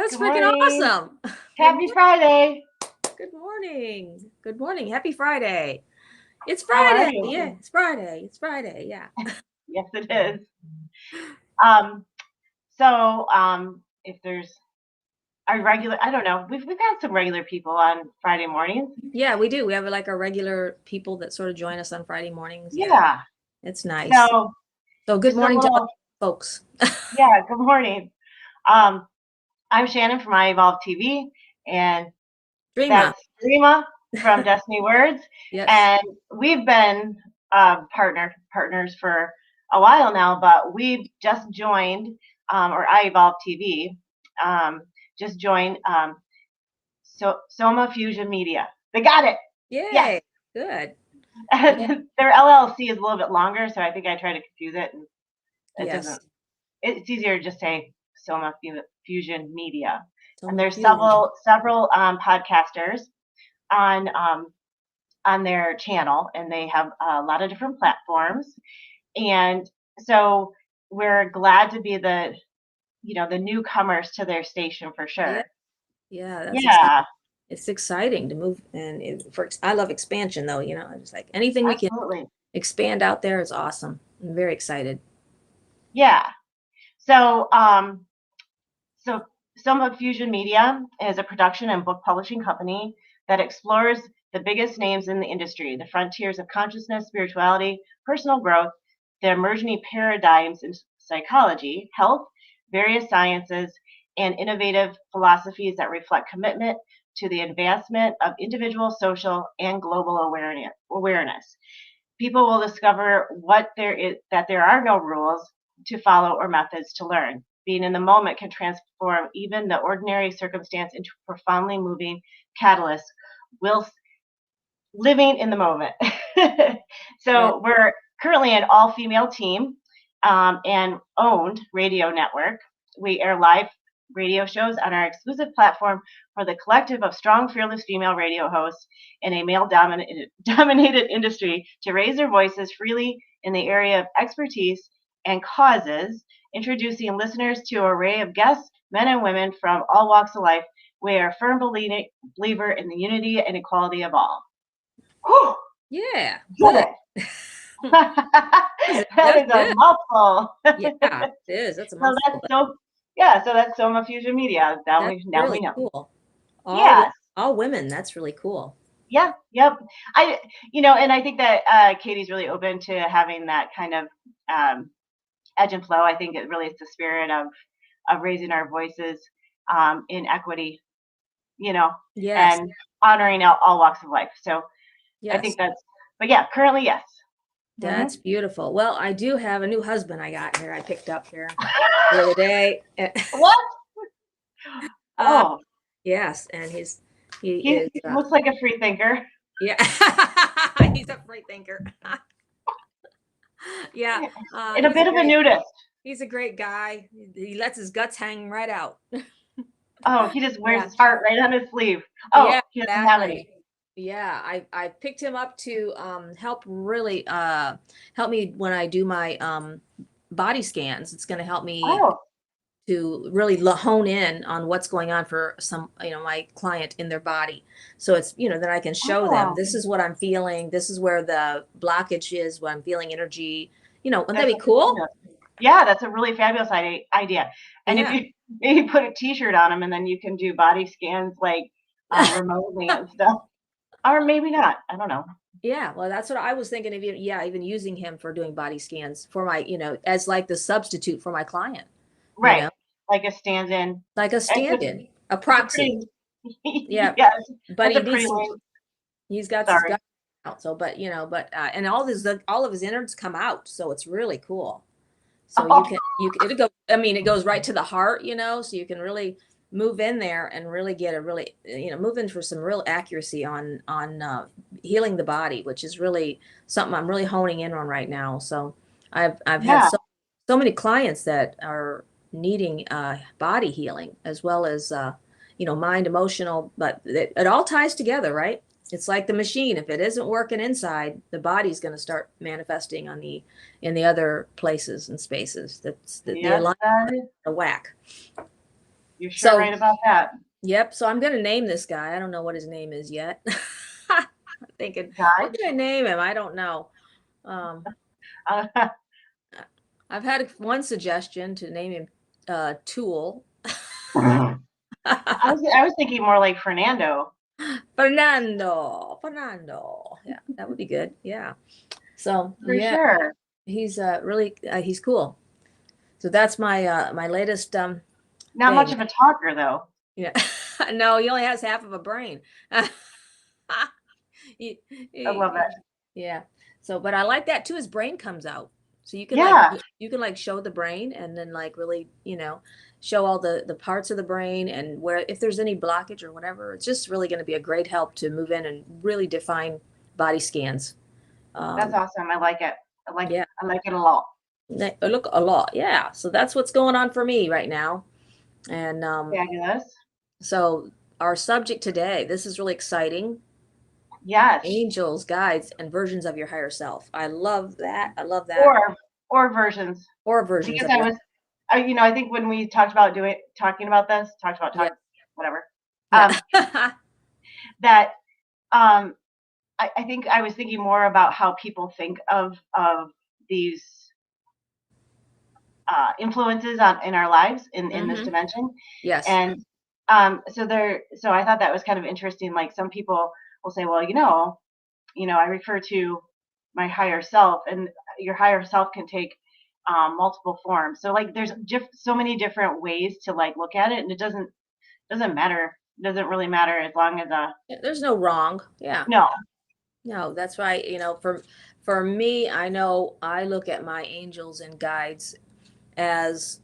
That's Good freaking morning. awesome. Happy Friday. Good morning. Good morning. Happy Friday. It's How are Friday. Yeah, you? it's Friday. It's Friday. Yeah. Yes, it is. Um, so if there's our regular, I don't know, we've had some regular people on Friday mornings. Yeah, we do. We have like our regular people that sort of join us on Friday mornings. Yeah. Yeah. It's nice. So So good just a morning to all little, folks. yeah. Good morning. Um, I'm Shannon from I Evolve TV, and Dreama. that's Rima from Destiny Words, Yes. and we've been partners for a while now, but we've just joined, or I Evolve TV, um, just joined Soma Fusion Media. They got it. Yes. Yay. Good. Yeah. Their LLC is a little bit longer, so I think I try to confuse it, and it doesn't. Yes. It's easier to just say Soma Fusion Media. And Soma there's Fusion. several podcasters on on their channel, and they have a lot of different platforms. And so we're glad to be the newcomers to their station for Yeah. sure. Yeah. That's exciting. Yeah, It's exciting to move, and I love expansion though. I just like anything we can absolutely. expand out there is awesome. I'm very excited. Yeah. So Soma Fusion Media is a production and book publishing company that explores the biggest names in the industry, the frontiers of consciousness, spirituality, personal growth, the emerging paradigms in psychology, health, various sciences, and innovative philosophies that reflect commitment to the advancement of individual, social, and global awareness. People will discover that there are no rules to follow or methods to learn. Being in the moment can transform even the ordinary circumstance into profoundly moving catalyst whilst living in the moment. Right. So we're currently an all-female team, and owned radio network. We air live radio shows on our exclusive platform for the collective of strong, fearless female radio hosts in a male-dominated industry to raise their voices freely in the area of expertise and causes, introducing listeners to an array of guests, men and women from all walks of life. We are a firm believer in the unity and equality of all. Whew, Yeah. did Good. it. That That's is a good. mouthful. Yeah, it is. That's a So mouthful, that's but so yeah, so that's Soma Fusion Media. that's Now we really know. cool. Yes. All women. That's really cool. Yeah, yep. I and I think that Katie's really open to having that kind of um, edge and flow. I think it really is the spirit of raising our voices in equity, you know, Yes. and honoring all walks of life. So I Yes. think but yeah, currently yes. Hmm. That's beautiful. Well, I do have a new husband I got here. I picked up here the other day. What? Uh, Oh, yes, and he he is looks like a free thinker. yeah. He's a free thinker. Yeah. And a He's a bit of a great nudist. he's a great guy. He lets his guts hang right out. Oh, he just wears Yeah. his heart right on his sleeve. Oh, Yeah, he doesn't have any. exactly. Yeah, I picked him up to help really help me when I do my body scans. It's going to help me Oh, to really hone in on what's going on for some, my client in their body. So it's, then I can show them oh, this is what I'm feeling. This is where the blockage is, when I'm feeling energy. Wouldn't that that's be cool? fabulous. Yeah, that's a really fabulous idea. And if Yeah. you maybe put a T-shirt on him, and then you can do body scans like remotely and stuff, or maybe not. I don't know. Yeah, well, that's what I was thinking of. Even using him for doing body scans for my, as like the substitute for my client, you Right, know, like a stand-in. like a It's a stand-in, a it's a proxy. pretty Yeah, yes, but that's he a pretty needs some. lame. He's got his Sorry. gut out. So, but and all of his innards come out, so it's really cool. So Oh, it'll go. I mean, it goes right to the heart, so you can really move in there and really get a really, move in for some real accuracy on healing the body, which is really something I'm really honing in on right now. So I've had yeah, so many clients that are needing body healing as well as mind, emotional, but it all ties together, right? It's like the machine. If it isn't working inside, the body's going to start manifesting in the other places and spaces. That's the yes, alignment, that is. the whack. You're sure So, right about that. yep. So I'm going to name this guy. I don't know what his name is yet. I'm thinking, what Guide. can I name him? I don't know. Um, Uh, I've had one suggestion to name him Tool. I was thinking more like Fernando. Fernando. Yeah, that would be good. Yeah. So For yeah, sure. he's really he's cool. So that's my latest Not much thing. of a talker though. Yeah. No, he only has half of a brain. He- I love it. yeah. So, but I like that too. His brain comes out, so Yeah, you can like show the brain, and then like really show all the parts of the brain, and where if there's any blockage or whatever. It's just really going to be a great help to move in and really define body scans. that's Um, awesome. I like it. yeah, I like it a lot. look a lot. Yeah. So that's what's going on for me right now, and Fabulous. so our subject today. This is really exciting. Yes. Angels, guides, and versions of your higher self. I love that. I love that. Or versions. Or versions Because of your I think when we talked about talking about this, yeah whatever. yeah Um, that um, I think I was thinking more about how people think of these influences in our lives in this hmm dimension, yes. and so I thought that was kind of interesting. Like some people will say, well, I refer to my higher self, and your higher self can take multiple forms. So like there's so many different ways to like look at it, and it doesn't matter. It doesn't really matter as long as There's no wrong. Yeah. no, No, that's right. For me, I know I look at my angels and guides as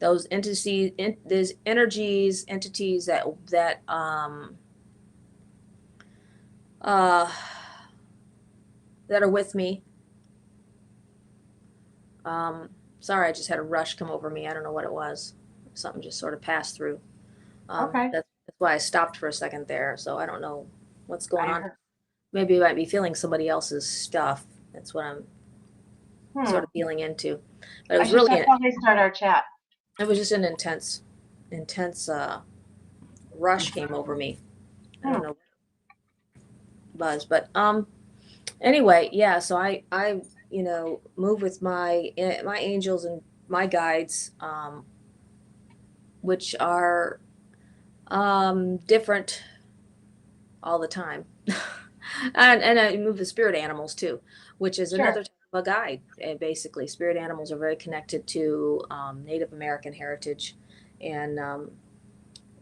those entities, these energies, entities that uh that are with me. Um, sorry, I just had a rush come over me. I don't know what it was. Something just sort of passed through. okay. That's why I stopped for a second there. So I don't know what's going I on. heard. Maybe I might be feeling somebody else's stuff. That's what I'm Hmm. sort of feeling into. But it I was should really, probably start our chat. it was just an intense rush came over me. I Hmm. don't know, buzz, but anyway, yeah. So I move with my angels and my guides, which are different all the time. And I move the spirit animals too, which is Sure. another type of a guide. And basically, spirit animals are very connected to Native American heritage, and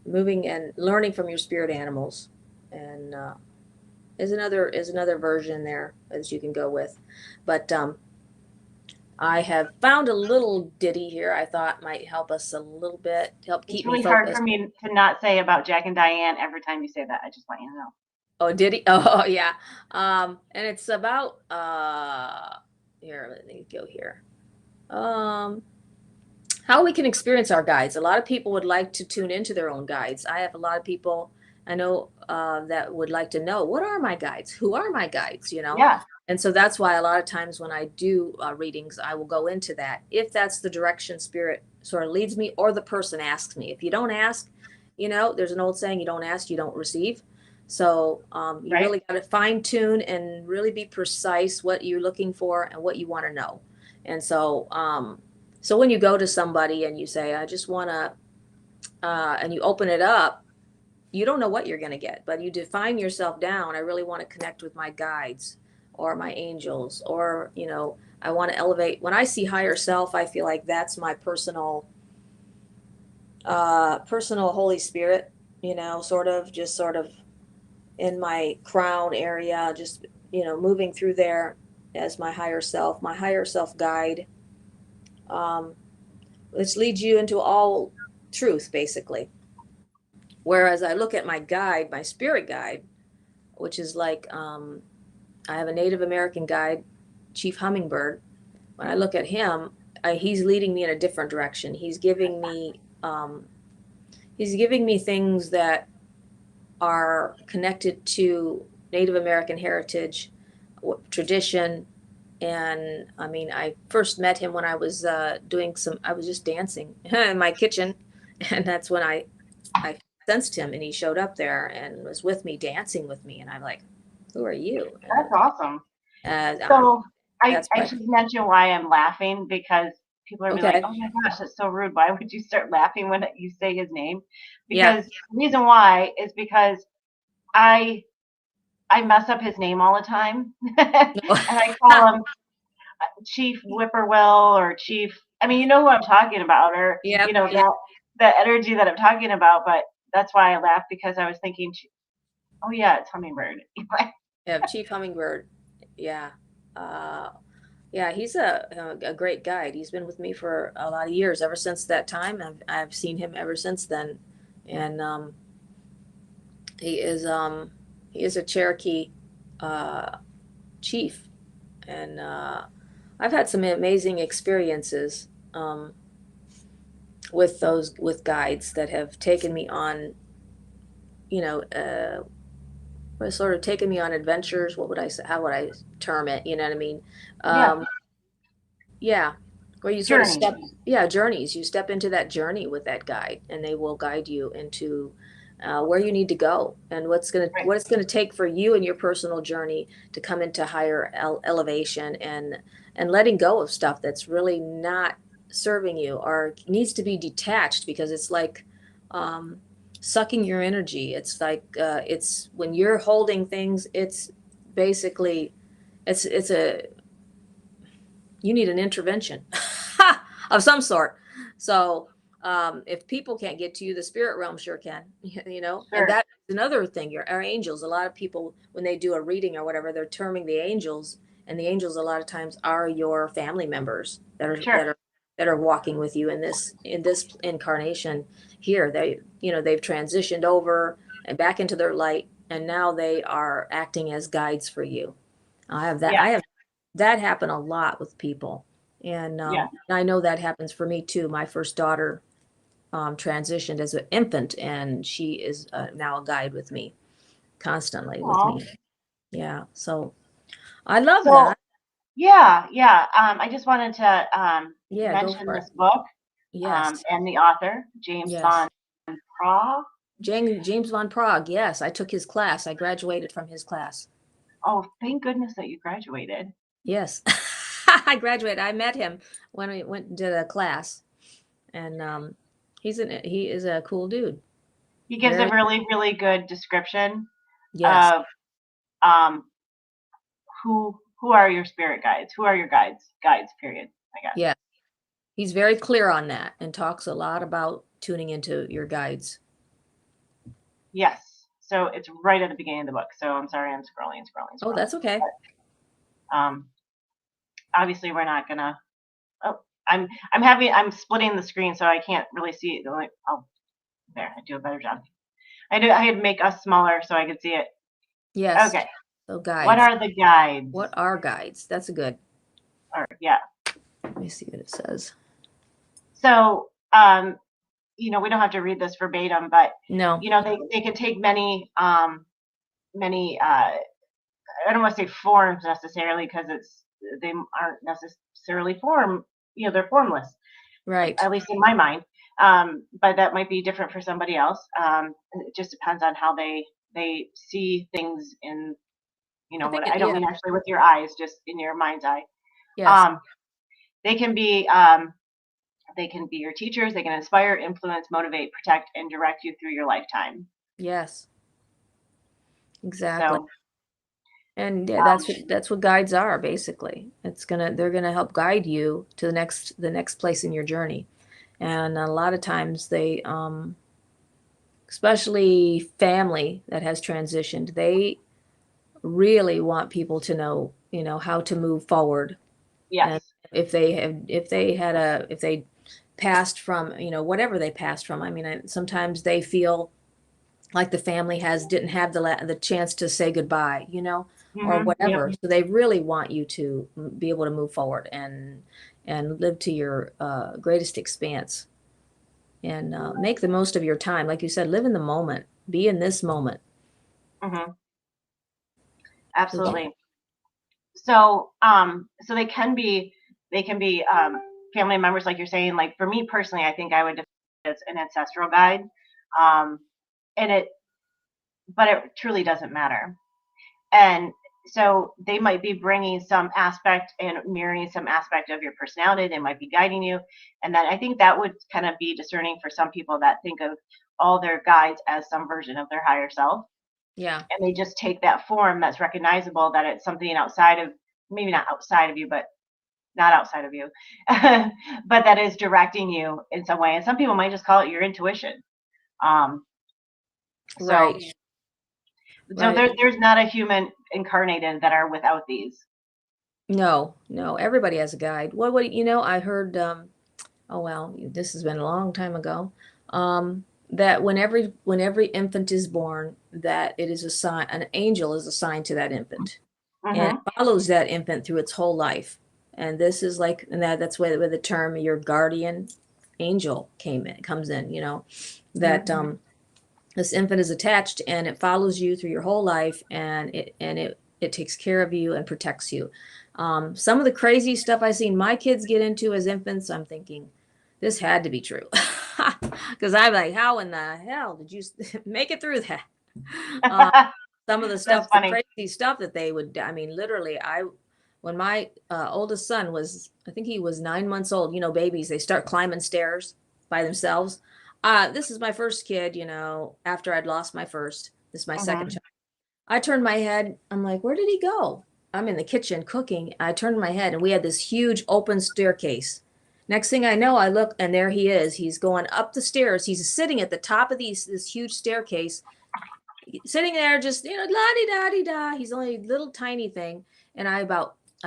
moving and learning from your spirit animals, and is another version there as you can go with. But I have found a little ditty here. I thought might help us a little bit, help It's keep me really hard for focused. me to not say about Jack and Diane every time you say that. I just want you to know. Oh, did he? Oh, yeah. And it's about here, let me go here. Um, how we can experience our guides. A lot of people would like to tune into their own guides. I have a lot of people I know that would like to know, what are my guides? Who are my guides? Yeah. And so that's why a lot of times when I do readings, I will go into that if that's the direction spirit sort of leads me, or the person asks me. If you don't ask, there's an old saying: you don't ask, you don't receive. So you Right. really got to fine tune and really be precise what you're looking for and what you want to know. And so when you go to somebody and you say, I just want to, and you open it up, you don't know what you're going to get, but you define yourself down. I really want to connect with my guides or my angels, or, I want to elevate. When I see higher self, I feel like that's my personal Holy Spirit, sort of in my crown area, just, moving through there as my higher self guide, um, which leads you into all truth, basically. Whereas I look at my guide, my spirit guide, which is like, I have a Native American guide, Chief Hummingbird. When I look at him, he's leading me in a different direction. He's giving me things that are connected to Native American heritage, tradition. And I mean, I first met him when I was I was just dancing in my kitchen, And that's when I sensed him, and he showed up there and was with me, dancing with me, and I'm like, who are you? That's awesome. And So that's I right. should mention why I'm laughing, because people are be like, Okay. oh my gosh, that's so rude. Why would you start laughing when you say his name? Yeah. Because the reason why is because I I mess up his name all the time. And I call him Chief Whippoorwill or Chief. I mean, you know who I'm talking about, or you Yep. know Yep. that energy that I'm talking about. But that's why I laugh, because I was thinking, oh yeah, it's Hummingbird. Yeah. Chief Hummingbird. Yeah. Uh, yeah. He's a great guide. He's been with me for a lot of years. Ever since that time, I've seen him ever since then, and he is um, he is a Cherokee uh, chief, and I've had some amazing experiences with guides that have taken me on, you know, sort of taken me on adventures. What would I say? How would I term it? You know what I mean? Yeah, Um, yeah, where you sort of journey. step, yeah, journeys. You step into that journey with that guide, and they will guide you into where you need to go and Right. what it's gonna take for you and your personal journey to come into higher elevation and letting go of stuff that's really not serving you or needs to be detached because it's like um, sucking your energy. It's like it's when you're holding things, it's basically it's a you need an intervention of some sort. So if people can't get to you, the spirit realm sure can, you know. And Sure. that's another thing. Our angels. A lot of people, when they do a reading or whatever, they're terming the angels, and the angels a lot of times are your family members Sure. that are walking with you in this incarnation here. They've transitioned over and back into their light, and now they are acting as guides for you. Yeah. I have that happen a lot with people. And Yeah. I know that happens for me too. My first daughter transitioned as an infant, and she is now a guide with me, constantly with Aw. me. Yeah. So I love So that. yeah, yeah. I just wanted to Yeah. Go mention for it. this book Yes. and the author, James Yes. Van Praagh. James Von Prague. Yes. I took his class. I graduated from his class. Oh, thank goodness that you graduated. Yes. I graduated. I met him when we went and did a class, and he is a cool dude. He gives a Very, really, really good description yes. of um, who are your spirit guides, who are your guides, guides. Period. I guess. Yeah. He's very clear on that and talks a lot about tuning into your guides. Yes. So it's right at the beginning of the book. So I'm sorry, I'm scrolling, scrolling, Oh, scrolling. that's okay. But obviously, we're not gonna. Oh, I'm splitting the screen, so I can't really see it. Oh, there, I do a better job. I had to make us smaller so I could see it. Yes. Okay. So What guides. are the guides? What are guides? That's a good. Or yeah. Let me see what it says. So we don't have to read this verbatim, but No. they can take many I don't want to say forms necessarily, because they aren't necessarily they're formless, Right. at least in my mind. But that might be different for somebody else. It just depends on how they see things in, I think what it, I don't yeah. mean actually with your eyes, just in your mind's eye. Yes. Um, they can be your teachers. They can inspire, influence, motivate, protect, and direct you through your lifetime. Yes. Exactly. So And yeah, um, that's what guides are basically. They're gonna help guide you to the next place in your journey. And a lot of times especially family that has transitioned, they really want people to know, how to move forward. And yes. if they passed from, whatever they passed from, I mean, sometimes they feel like the family didn't have the chance to say goodbye, or Yep. whatever. So they really want you to be able to move forward and live to your greatest expanse and make the most of your time. Like you said, live in the moment, be in this moment. hmm So yeah. Absolutely. So they can be family members, like you're saying. Like for me personally, I think I would it's an ancestral guide. Um, and but it truly doesn't matter. And so they might be bringing some aspect and mirroring some aspect of your personality. They might be guiding you. And then I think that would kind of be discerning for some people that think of all their guides as some version of their higher self. Yeah. And they just take that form that's recognizable, that it's something outside of, maybe not outside of you, but not outside of you, but that is directing you in some way. And some people might just call it your intuition. Um, so Right. so Right. there's not a human incarnated that are without these. No, no, everybody has a guide. What I heard, oh well, this has been a long time ago, that when every infant is born, that it is a sign, an angel is assigned to that infant, and Hmm. it follows that infant through its whole life. And this is like, and that's where the term your guardian angel comes in, that this infant is attached and it follows you through your whole life, and it takes care of you and protects you. Some of the crazy stuff I seen my kids get into as infants, I'm thinking this had to be true, because I'm like, how in the hell did you make it through that? uh, some of the That's stuff, the funny. crazy stuff that they would, I mean, literally, when my oldest son was, I think he was 9 months old, babies, they start climbing stairs by themselves. This is my first kid, after I'd lost my first. This is my second Hmm. child. I turned my head. I'm like, where did he go? I'm in the kitchen cooking. I turned my head and we had this huge open staircase. Next thing I know, I look and there he is. He's going up the stairs. He's sitting at the top of this huge staircase, sitting there just, la di da di da. He's only a little tiny thing. And I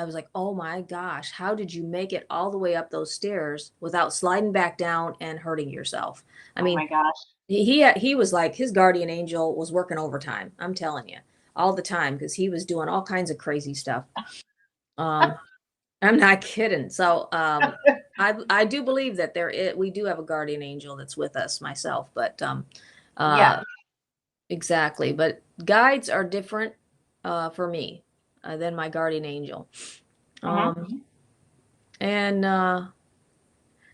was like, oh my gosh, how did you make it all the way up those stairs without sliding back down and hurting yourself? I Oh mean, my gosh. he was like, his guardian angel was working overtime. I'm telling you, all the time, because he was doing all kinds of crazy stuff. Um, I'm not kidding. So I do believe that we do have a guardian angel that's with us, myself, but Yeah. uh, exactly. But guides are different for me than my guardian angel. Hmm. Um, and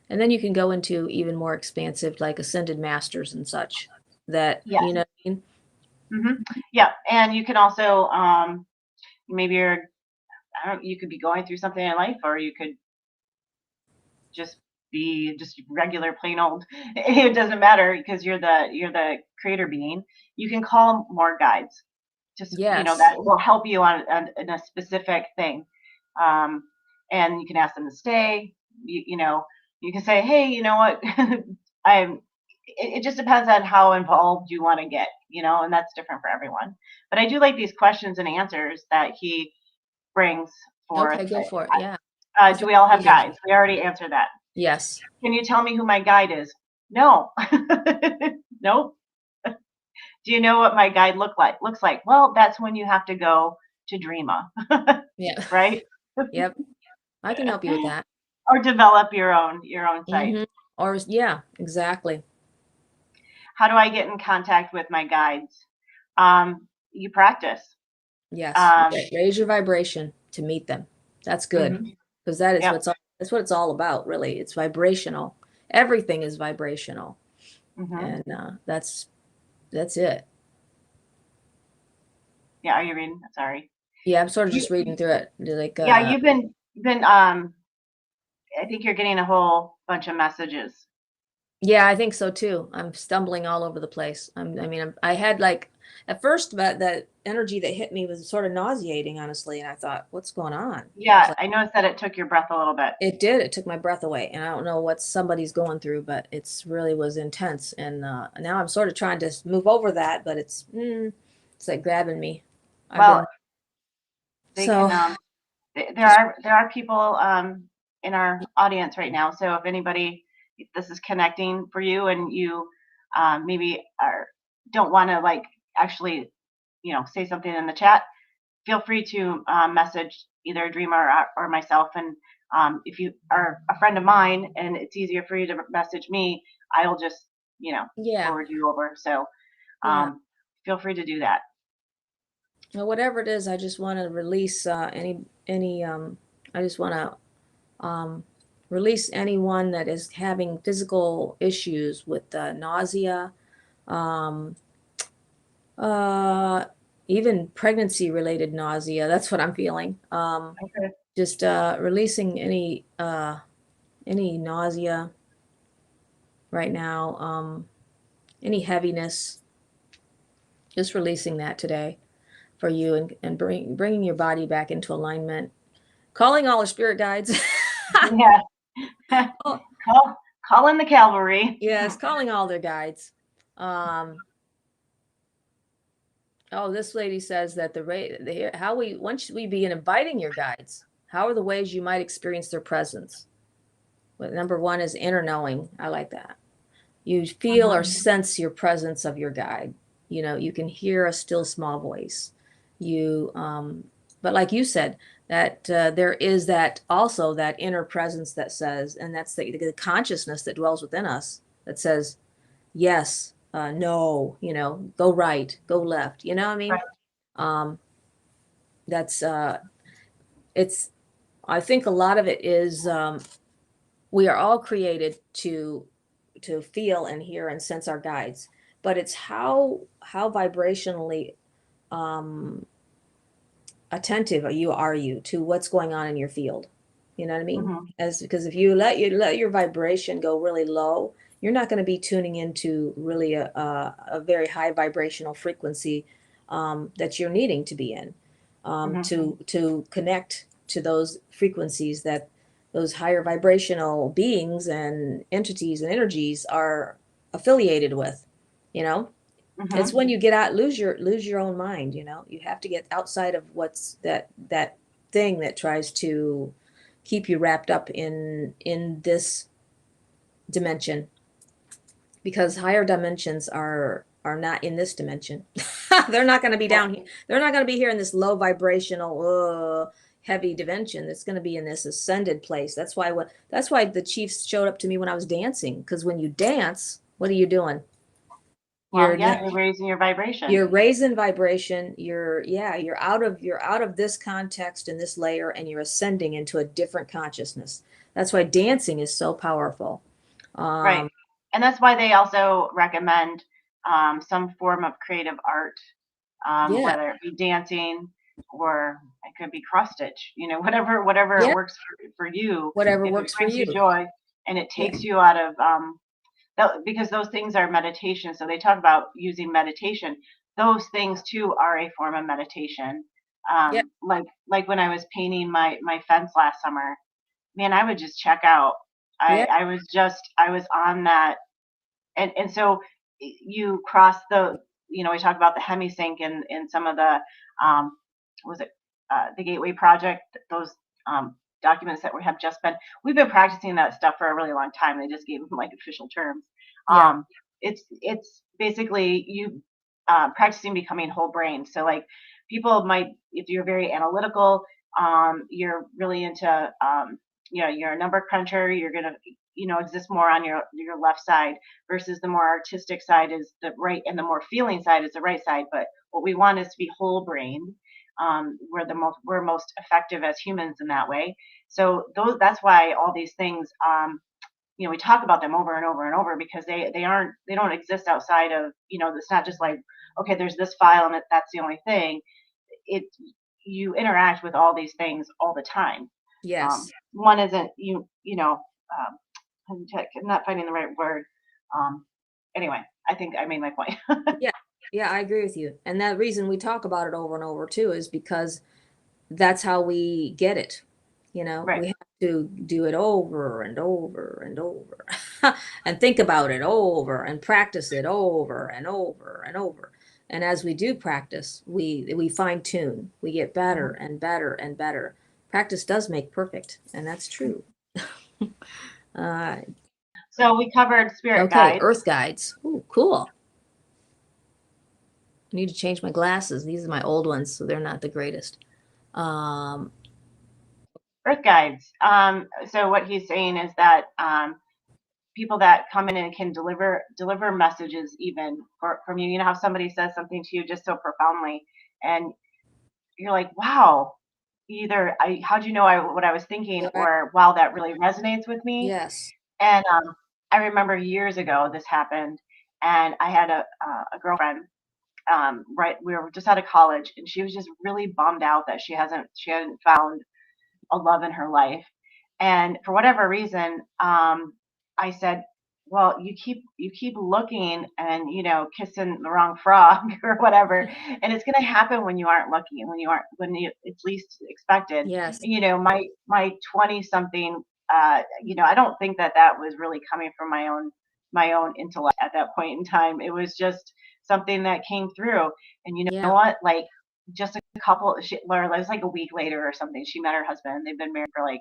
and then you can go into even more expansive, like ascended masters and such. That Yes. what I mean? Hmm. Yeah. And you can also, maybe I don't, you could be going through something in life, or you could just be just regular plain old. It doesn't matter, because you're the creator being. You can call more guides, just Yes. that will help you on in a specific thing. um, and you can ask them to stay. You can say, hey, you know what, I'm it just depends on how involved you want to get, and that's different for everyone. But I do like these questions and answers that he brings forth. Okay, go for it. Yeah. That's Do what we all I have needed. guides? We already answered that. Yes. Can you tell me who my guide is? No. Nope. Do you know what my guide looks like? Well, that's when you have to go to Dreama, Yeah. right? Yep. I can help you with that. Or develop your own site. Hmm. Or yeah, exactly. How do I get in contact with my guides? You practice. Yes. Um, Raise your vibration to meet them. That's good. mhm, Because yep. that's what it's all about, really. It's vibrational. Everything is vibrational. Hmm. And that's it. Yeah. Are you reading? Sorry. Yeah, I'm sort of You, just reading through it. Like yeah. You've been. I think you're getting a whole bunch of messages. yeah, I think so too. I'm stumbling all over the place. I had like at first, but the energy that hit me was sort of nauseating, honestly. And I thought, what's going on? I was Yeah, like, I noticed that it took your breath a little bit. it did. It took my breath away, and I don't know what somebody's going through, but it's really was intense. And now I'm sort of trying to move over that, but it's like grabbing me. I've Well, been they can. so There just are people in our audience right now. So if this is connecting for you, and you maybe don't want to, like, actually, say something in the chat, feel free to message either Dreamer or myself. And if you are a friend of mine and it's easier for you to message me, I'll just yeah, forward you over. So yeah. feel free to do that. Well, whatever it is, I just want to release any. I just want to Release anyone that is having physical issues with nausea, um, uh, even pregnancy related nausea. That's what I'm feeling. Okay. Just releasing any nausea right now, any heaviness, just releasing that today for you, and bringing your body back into alignment. Calling all our spirit guides. Yeah. Oh, Call in the cavalry. yes, calling all their guides. Um, oh, this lady says that how we once we begin inviting your guides, how are the ways you might experience their presence? Well, number one is inner knowing. I like that. You feel or Mhm. sense your presence of your guide. You know, you can hear a still small voice. You, but like you said, that there is that also that inner presence that says, and that's the consciousness that dwells within us that says, yes, no, go right, go left. You know what I mean? Right. Um, that's, it's, I think a lot of it is, we are all created to feel and hear and sense our guides, but it's how vibrationally um, attentive are you to what's going on in your field. You know what I mean? Mhm. As because if you let your vibration go really low, you're not going to be tuning into really a very high vibrational frequency that you're needing to be in, Mhm. to connect to those frequencies that those higher vibrational beings and entities and energies are affiliated with. You know, it's Mhm. when you get out, lose your own mind. You have to get outside of what's that thing that tries to keep you wrapped up in this dimension, because higher dimensions are not in this dimension. They're not going to be Right. down here. They're not going to be here in this low vibrational heavy dimension. It's going to be in this ascended place. That's why the chiefs showed up to me when I was dancing, because when you dance, what are you doing? Well, You're yeah, you're raising your vibration. you're raising vibration. You're out of this context and this layer, and you're ascending into a different consciousness. That's why dancing is so powerful. Right. um And that's why they also recommend some form of creative art, yeah, whether it be dancing or it could be cross stitch, whatever it yeah, works for you. whatever If it works for brings you you. joy and it Yeah, takes you out of, because those things are meditation. So they talk about using meditation. Those things too are a form of meditation. yeah, Like when I was painting my fence last summer, man, I would just check out. yeah, I was on that, and so you cross we talk about the hemisync in some of the, um, was it the Gateway Project, those documents that we have just been, we've been practicing that stuff for a really long time. They just gave them like official terms. yeah, It's basically you practicing becoming whole brain. So like people might, if you're very analytical, you're really into, you're a number cruncher, you're gonna exist more on your left side, versus the more artistic side is the right, and the more feeling side is the right side. But what we want is to be whole brain. We're most effective as humans in that way. So that's why all these things, we talk about them over and over and over, because they don't exist outside of, it's not just like, okay, there's this file and that's the only thing. It You interact with all these things all the time. yes, One isn't I'm not finding the right word. Um, anyway, I think I made my point. yeah, yeah, I agree with you. And that reason we talk about it over and over too is because that's how we get it. Right. We have to do it over and over and over and think about it over and practice it over and over and over. And as we do practice, we fine tune. We get better Mhm. and better and better. Practice does make perfect, and that's true. Uh, So we covered spirit okay, guides. earth guides. Ooh, cool. I need to change my glasses. These are my old ones, so they're not the greatest. Um, Earth guides. So what he's saying is that, people that come in and can deliver messages even from you. You know how somebody says something to you just so profoundly, and you're like, wow. how'd you know what I was thinking, Right. or wow, that really resonates with me. Yes. And I remember years ago this happened, and I had a girlfriend. Right, we were just out of college, and she was just really bummed out that she hadn't found a love in her life. And for whatever reason, I said, "Well, you keep looking and kissing the wrong frog or whatever, and it's going to happen when you aren't looking, it's least expected." Yes. My 20 something, I don't think that was really coming from my own intellect at that point in time. It was just something that came through, and you know Yeah. what, like just a couple, or it was like a week later or something. She met her husband. They've been married for like,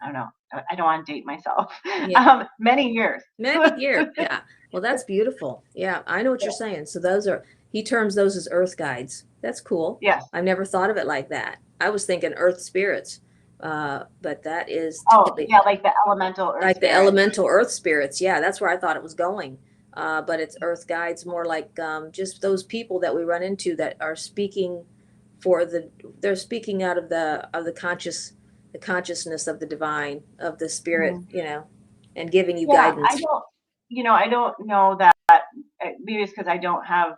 I don't know. I don't want to date myself. Yeah. Many years. Many years. Yeah. Well, that's beautiful. Yeah, I know what you're saying. So he terms those as earth guides. That's cool. Yes. I've never thought of it like that. I was thinking earth spirits. But that is Oh, totally yeah, like the elemental earth like the spirits. elemental earth spirits. Yeah, that's where I thought it was going. But it's earth guides, more like just those people that we run into that are speaking they're speaking out of the consciousness of the divine, of the spirit, Mhm. and giving you Yeah, guidance. I don't know that. Maybe it's because I don't have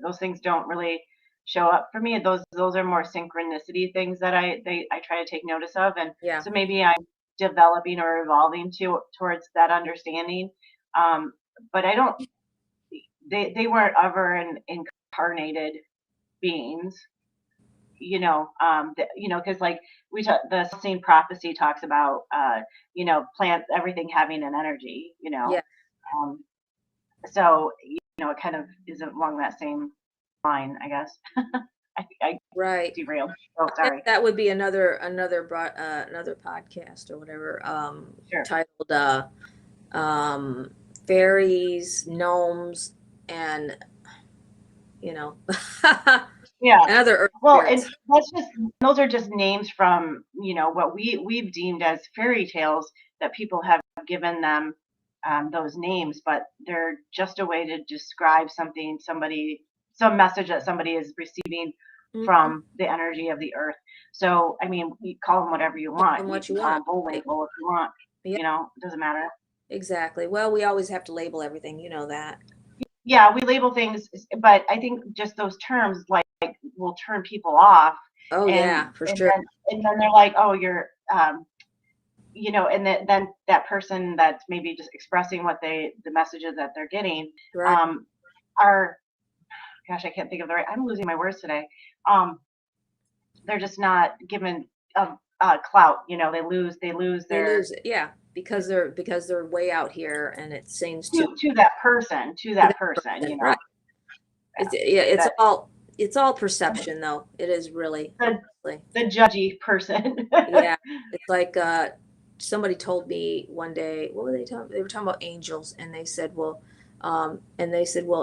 those things don't really show up for me. Those are more synchronicity things that I try to take notice of, and Yeah. so maybe I'm developing or evolving towards that understanding. Um, but I don't. They weren't ever incarnated beings, because like the Celestine prophecy talks about, plants, everything having an energy, Yeah. um, so it kind of is along that same line, I guess. I Right. derailed. Oh, I guess sorry. that would be another podcast or whatever, Sure. titled um, fairies, gnomes, and you know, Yeah. and other earth Well, and spirits. those are just names from what we've deemed as fairy tales that people have given them, those names, but they're just a way to describe some message that somebody is receiving Mhm. from the energy of the earth. So, I mean, you call them whatever you Call want. them You what can you call want. them Bullwinkle if you want. Yeah, It doesn't matter. exactly. Well, we always have to label everything, you know that. Yeah, we label things, but I think just those terms will turn people off, Oh and yeah, for and sure. then they're like, oh, you're and then that person that's maybe just expressing the messages that they're getting, Right. um, are, gosh, I can't think of the right. I'm losing my words today. Um, they're just not given clout. They lose They their lose it. Yeah, because they're way out here, and it seems to to that person, to to that that person. person. Right. Yeah, Yeah, it's that all perception though. It is really, the honestly. the judgy person. Yeah, it's like somebody told me one day, what were they talking? They were talking about angels, and they said, well,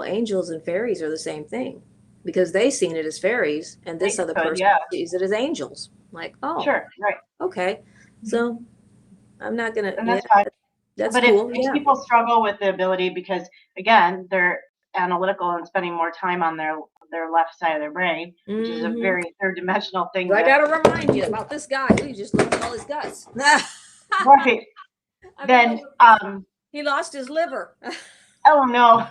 angels and fairies are the same thing because they seen it as fairies, and They this other could, person yeah, sees it as angels. Like, oh, sure, right. okay. So I'm not gonna, And yeah, that's fine. that's But if, cool. if Yeah. people struggle with the ability, because again, they're analytical and spending more time on their left side of their brain, which is a Hmm. very third dimensional thing I to, gotta remind you about this guy. We just looked at all his guts. right, I mean, then, he lost his liver. oh no,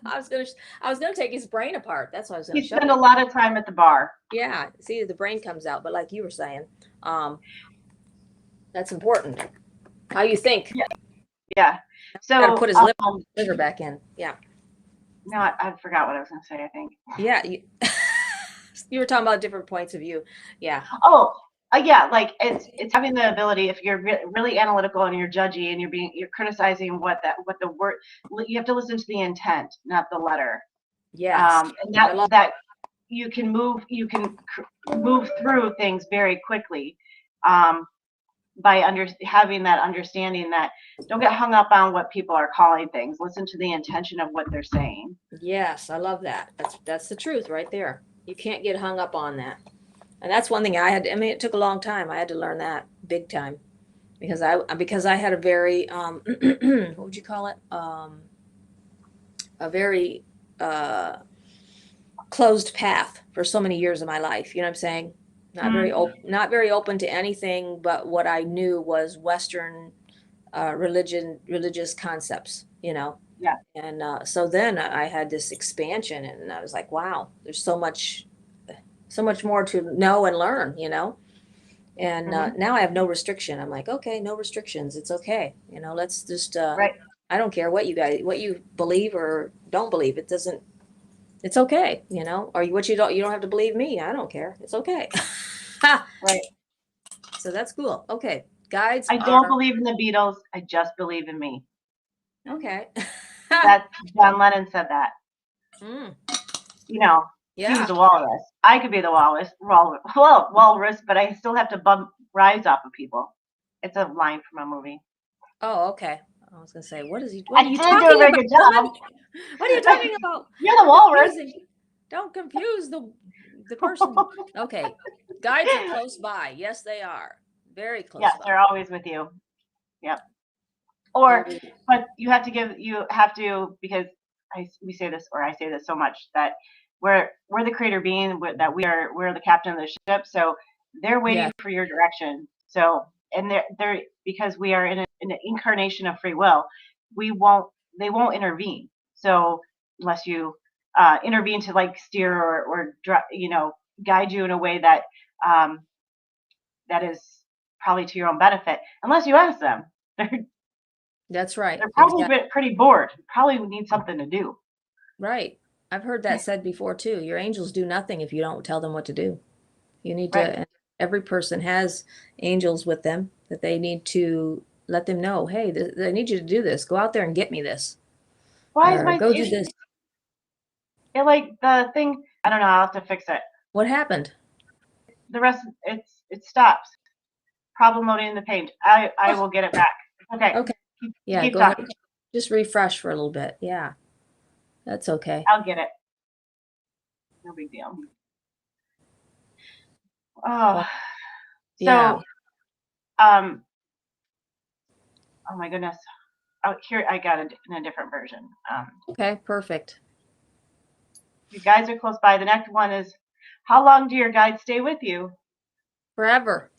I was gonna, I was gonna take his brain apart. That's what I was gonna he show spent you. a lot of time at the bar. Yeah, see, the brain comes out, but like you were saying, um, that's important. How you think? Yeah, yeah. Got to put So, his liver back in. Yeah, no, I forgot what I was going to say, I think. yeah. You were talking about different points of view. Yeah, Oh, yeah, like it's having the ability, if you're really analytical and you're judgy and you're criticizing what the word, you have to listen to the intent, not the letter. yes. And I love. that you can move through things very quickly, um, by having that understanding that don't get hung up on what people are calling things. Listen to the intention of what they're saying. Yes, I love that. That's the truth right there. You can't get hung up on that, and that's one thing I had. I mean, it took a long time. I had to learn that big time because I had a very what would you call it? A very uh closed path for so many years of my life. You know what I'm saying? not very open to anything but what I knew was Western religious concepts, Yeah. and so then I had this expansion, and I was like, wow, there's so much more to know and learn, and Hmm. now I have no restriction. I'm like, okay, no restrictions, it's okay, let's just Right. I don't care what you believe or don't believe. It doesn't, it's okay, or you don't have to believe me. I don't care, it's okay. Right. So that's cool. Okay, guides I don't are believe in the Beatles. I just believe in me. okay. That John Lennon said that. Mm, You know, he was yeah. a walrus. I could be the walrus, but I still have to bump rise off of people. It's a line from a movie. Oh, okay. I was gonna say, what I are you didn't do a talking very about, good woman? job. What are you talking about? You're the You're walrus. confusing. Don't confuse the person. Okay. Guides are close by. Yes, they are. Very close Yes, by. they're always with you. Yep. Oh, Or, but you have to, because we say this, or I say this so much, that we're the creator being, that we're the captain of the ship. So they're yeah. waiting for your direction. So, and they're because we are in an incarnation of free will, they won't intervene. So unless you intervene to like steer or guide you in a way um, that is probably to your own benefit, unless you ask them. That's right. They're probably Exactly. pretty bored. Probably would need something to do. Right. I've heard that said before too. Your angels do nothing if you don't tell them what to do. You need Right. to, every person has angels with them that they need to let them know, hey, I need you to do this. Go out there and get me this, Why is or my go do this. it like the thing? I don't know. I'll have to fix it. What happened? The rest, it stops. Problem loading the page. I Oh, will get it back. Okay. okay. Yeah, Keep go ahead. talking. Just refresh for a little bit. Yeah, that's okay. I'll get it. No big deal. Oh, Well, yeah. so um. Oh my goodness. Oh, here I got it in a different version. Okay, perfect. Your guides are close by. The next one is, how long do your guides stay with you? Forever.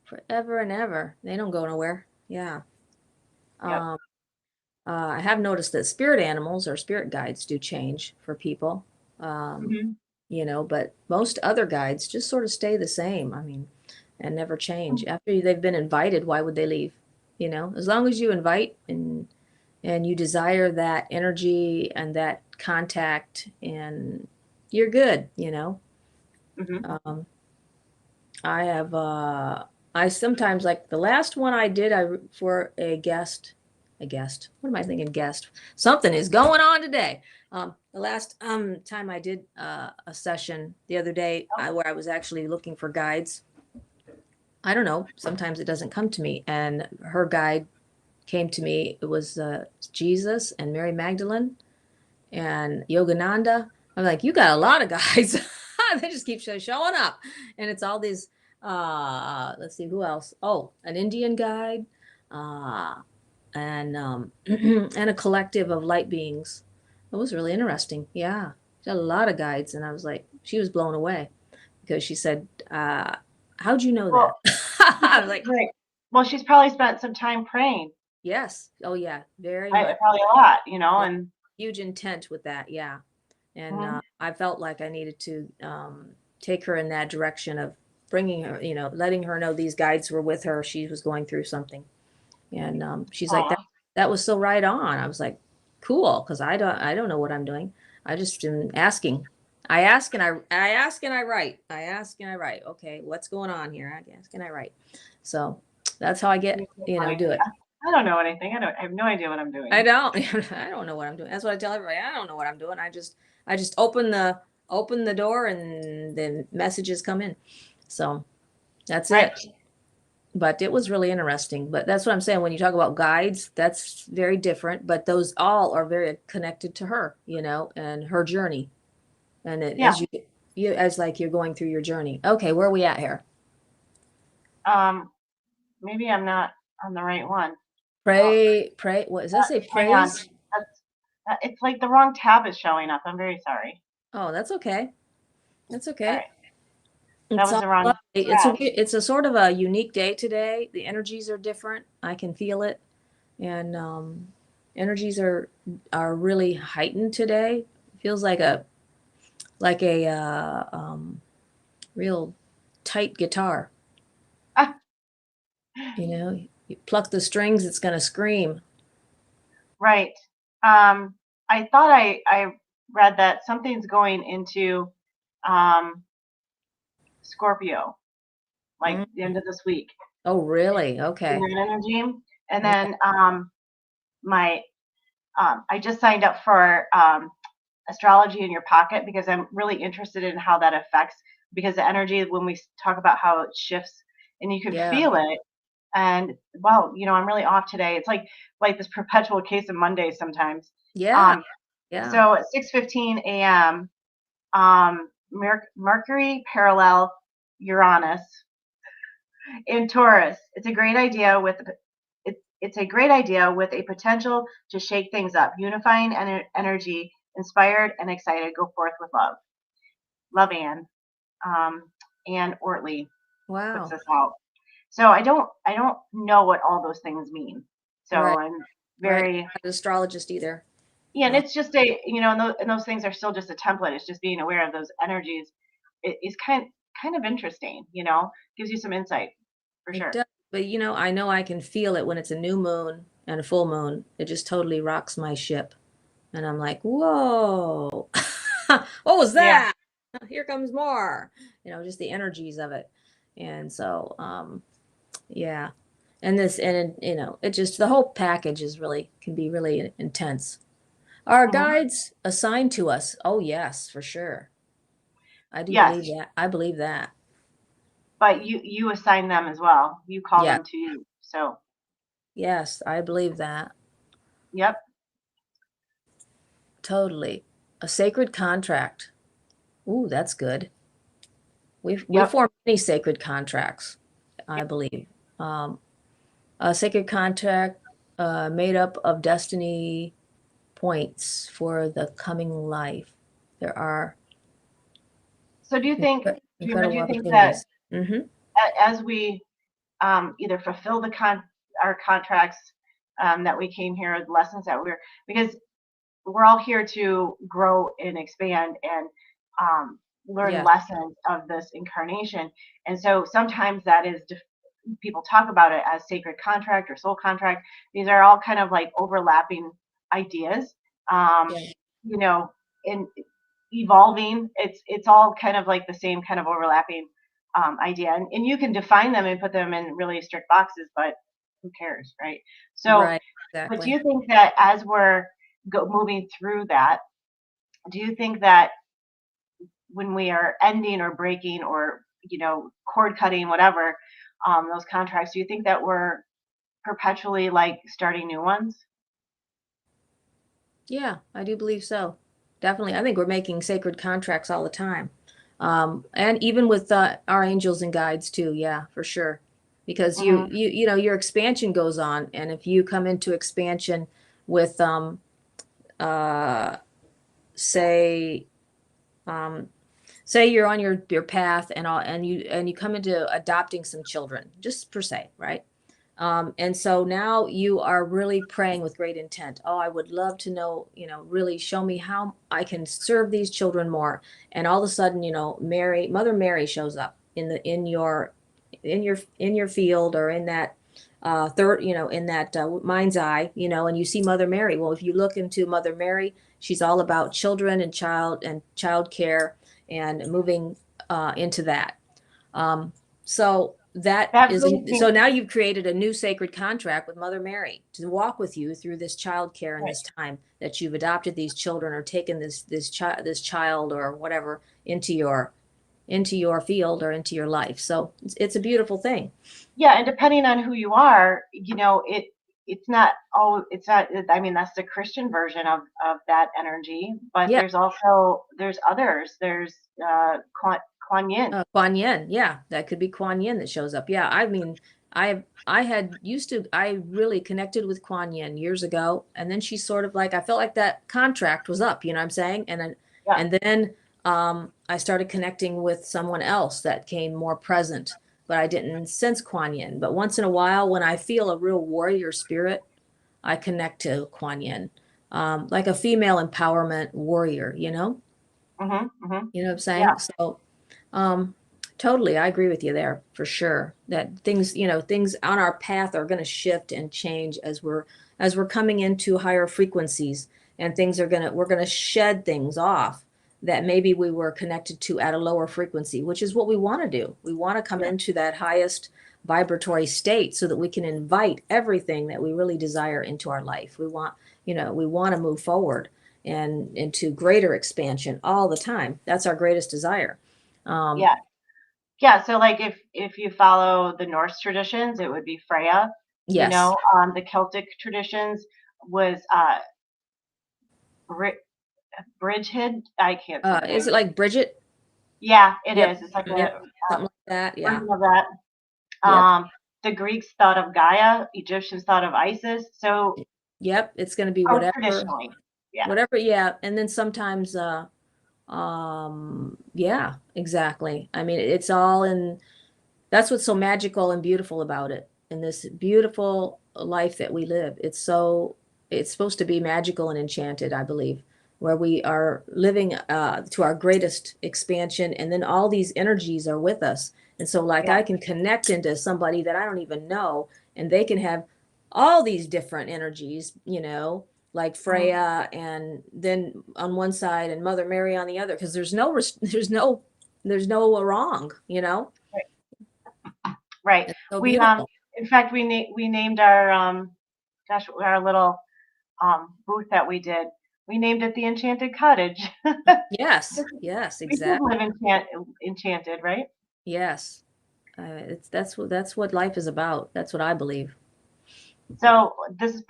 Forever and ever. They don't go nowhere. Yeah. Yep. Um, I have noticed that spirit animals or spirit guides do change for people. Um, Hmm. but most other guides just sort of stay the same. I mean, and never change. After they've been invited, why would they leave? As long as you invite and you desire that energy and that contact, and you're good. Hmm. Um, I have I sometimes, like the last one I did, for a guest. What am I thinking? Guest. Something is going on today. The last time I did a session the other day, where I was actually looking for guides. I don't know. Sometimes it doesn't come to me, and her guide came to me. It was Jesus and Mary Magdalene and Yogananda. I'm like, you got a lot of guys. They just keep showing up, and it's all these. Let's see who else. Oh, an Indian guide, uh, and and a collective of light beings. It was really interesting. Yeah, she had a lot of guides, and I was like, she was blown away because she said, "How'd you know Well, that?" I was like, right. Well, she's probably spent some time praying. "Yes, oh yeah, very much." Probably a lot, Yeah, and huge intent with that. Yeah. And mhm. I felt like I needed to take her in that direction of bringing her, letting her know these guides were with her. She was going through something, and she's like, Aw. That was so right on." I was like, "Cool," because I don't know what I'm doing. I just am asking. I ask and I write. I ask and I write. Okay, what's going on here? I ask and I write. So that's how I get, You're so funny. do it. I don't know anything. I have no idea what I'm I doing. don't. I don't know what I'm doing. That's what I tell everybody. I don't know what I'm doing. I just open the door and the messages come in. So that's Right. it. But it was really interesting. But that's what I'm saying. When you talk about guides, that's very different. But those all are very connected to her, and her journey. And Yeah. as like you're going through your journey. Okay, where are we at here? Um, maybe I'm not on the right one. Oh, Pray. What does that say? hang on. Praise. That's it's like the wrong tab is showing up. I'm very sorry. Oh, that's okay. That's All okay. right. That It's was all around lovely. trash. It's a sort of a unique day today. The energies are different. I can feel it, and energies are really heightened today. It feels like a real tight guitar. Ah, You know, you pluck the strings, it's gonna scream. right. Um, I thought I read that something's going into um, Scorpio, like Mm. the end of this week Oh, really? in Okay. that energy. And Yeah. then my I just signed up for astrology in your pocket because I'm really interested in how that affects because the energy when we talk about how it shifts and you can Yeah. feel it and wow, I'm really off today. It's like this perpetual case of Mondays sometimes. Yeah. Um, Yeah. so at 6:15 a.m., Mercury parallel Uranus in Taurus. It's a great idea with a potential to shake things up, unifying energy, inspired and excited. Go forth with love. Love Anne. Anne Ortley puts Wow. this out. So I don't know what all those things mean. So Right. I'm Right. very Not an astrologist either. yeah, and Uh, it's just and those things are still just a template. It's just being aware of those energies. It is kind of interesting. Gives you some insight for it sure. does. But I know I can feel it when it's a new moon and a full moon. It just totally rocks my ship. And I'm like, whoa, what was Yeah. that? Here comes more. Just the energies of it. And so, yeah. It just, the whole package can be really intense. Are Hmm. guides assigned to us? Oh, yes, for sure. I do believe Yes, that. I believe that. but you assign them as well. You call Yeah. them to you. So, Yes, I believe that. yep, Totally. A sacred contract. Ooh, that's good. We yep. form many sacred contracts, I believe. Um, a sacred contract made up of destiny points for the coming life. There are So do you think, Dreamer, do incredible you think that opportunities. Hmm. as we either fulfill our contracts that we came here, the lessons that because we're all here to grow and expand and learn Yeah, lessons of this incarnation. And so sometimes that is people talk about it as sacred contract or soul contract. These are all kind of like overlapping ideas. Um, yeah, you know, in evolving, it's all kind of like the same kind of overlapping idea. And you can define them and put them in really strict boxes, but who cares, right? So, right, but do exactly. you think that as we're moving through that, do you think that when we are ending or breaking or cord cutting, whatever, those contracts, do you think that we're perpetually like starting new ones? Yeah, I do believe so. Definitely. I think we're making sacred contracts all the time. And even with our angels and guides too. Yeah, for sure. Because Hmm. your expansion goes on. And if you come into expansion with, uh, say, um, say you're on your path and you come into adopting some children, just per se, right? And so now you are really praying with great intent. Oh, I would love to know, really show me how I can serve these children more. And all of a sudden, Mother Mary shows up in your field, or in that in that mind's eye, and you see Mother Mary. Well, if you look into Mother Mary, she's all about children and child care and moving into that. So That brings me so now you've created a new sacred contract with Mother Mary to walk with you through this child care and right. this time that you've adopted these children or taken this child or whatever into your field or into your life. So it's a beautiful thing. Yeah, and depending on who you are, it's not it's not. I mean, that's the Christian version of that energy, but Yeah. there's others. There's Kuan Yin. Kuan Yin. Yeah, that could be Kuan Yin that shows up. Yeah, I mean, I really connected with Kuan Yin years ago, and then she sort of like I felt like that contract was up. You know what I'm saying? And Yeah. and then I started connecting with someone else that came more present, but I didn't sense Kuan Yin. But once in a while, when I feel a real warrior spirit, I connect to Kuan Yin, like a female empowerment warrior, you know? Mm-hmm. You know what I'm Yeah. saying? So, um, totally, I agree with you there for sure. That things, things on our path are going to shift and change as we're coming into higher frequencies, and we're gonna shed things off that maybe we were connected to at a lower frequency, which is what we want to do. We want to come Yeah. into that highest vibratory state so that we can invite everything that we really desire into our life. We want to move forward and into greater expansion all the time. That's our greatest desire. Um, Yeah. Yeah. So like if you follow the Norse traditions, it would be Freya. yes. The Celtic traditions was Bri- Bridgid. I can't say the Is name. it like Bridget? Yeah, it Yep. is. It's like Yep. a Something like that. Yeah. version of that. Yep. The Greeks thought of Gaia, Egyptians thought of Isis. So, Yep. It's going to be traditionally, yeah, whatever. Yeah. And then sometimes, yeah, exactly. I mean, it's all in, that's what's so magical and beautiful about it. In this beautiful life that we live, it's supposed to be magical and enchanted, I believe, where we are living to our greatest expansion, and then all these energies are with us. And so, like, yeah, I can connect into somebody that I don't even know, and they can have all these different energies, like mhm, Freya, and then on one side, and Mother Mary on the other, because there's no wrong, right. it's so We beautiful. in fact, we named our our little booth that we did. We named it the Enchanted Cottage. Yes, yes, We did exactly. live enchanted, right? Yes. That's what life is about. That's what I believe. So this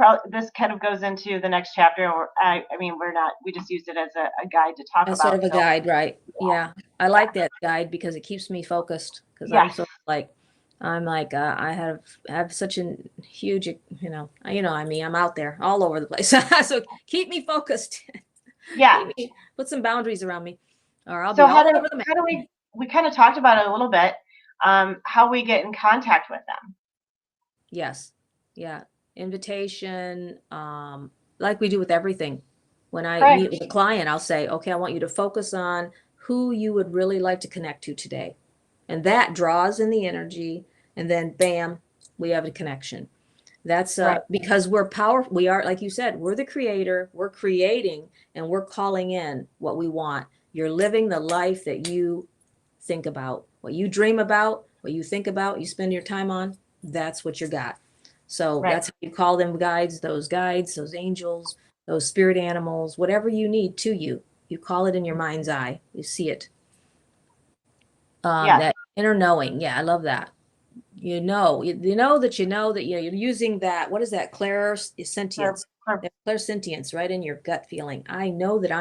kind of goes into the next chapter. Or I mean, we just used it as a guide to talk As sort about. of a So guide, right? Yeah. I yeah, like that guide because it keeps me focused, because yes, I'm like I have such a huge, I mean, I'm out there all over the place. So keep me focused. yeah. Put some boundaries around me, or I'll So be all over the map. how do we kind of talked about it a little bit, how we get in contact with them. Yes. Yeah. Invitation, like we do with everything. When I Right, meet with a client, I'll say, okay, I want you to focus on who you would really like to connect to today. And that draws in the energy, and then bam, we have a connection. That's right, because we're powerful. We are, like you said, we're the creator, we're creating, and we're calling in what we want. You're living the life that you think about, what you dream about, what you think about, you spend your time on, that's what you got. So right. that's how you call them guides, those angels, those spirit animals, whatever you need to you. You call it in your mind's eye. You see it. Yes, That inner knowing. Yeah, I love that. You know that you're using that. What is that? for, Clairsentience. for, That clairsentience right in your gut feeling. I know that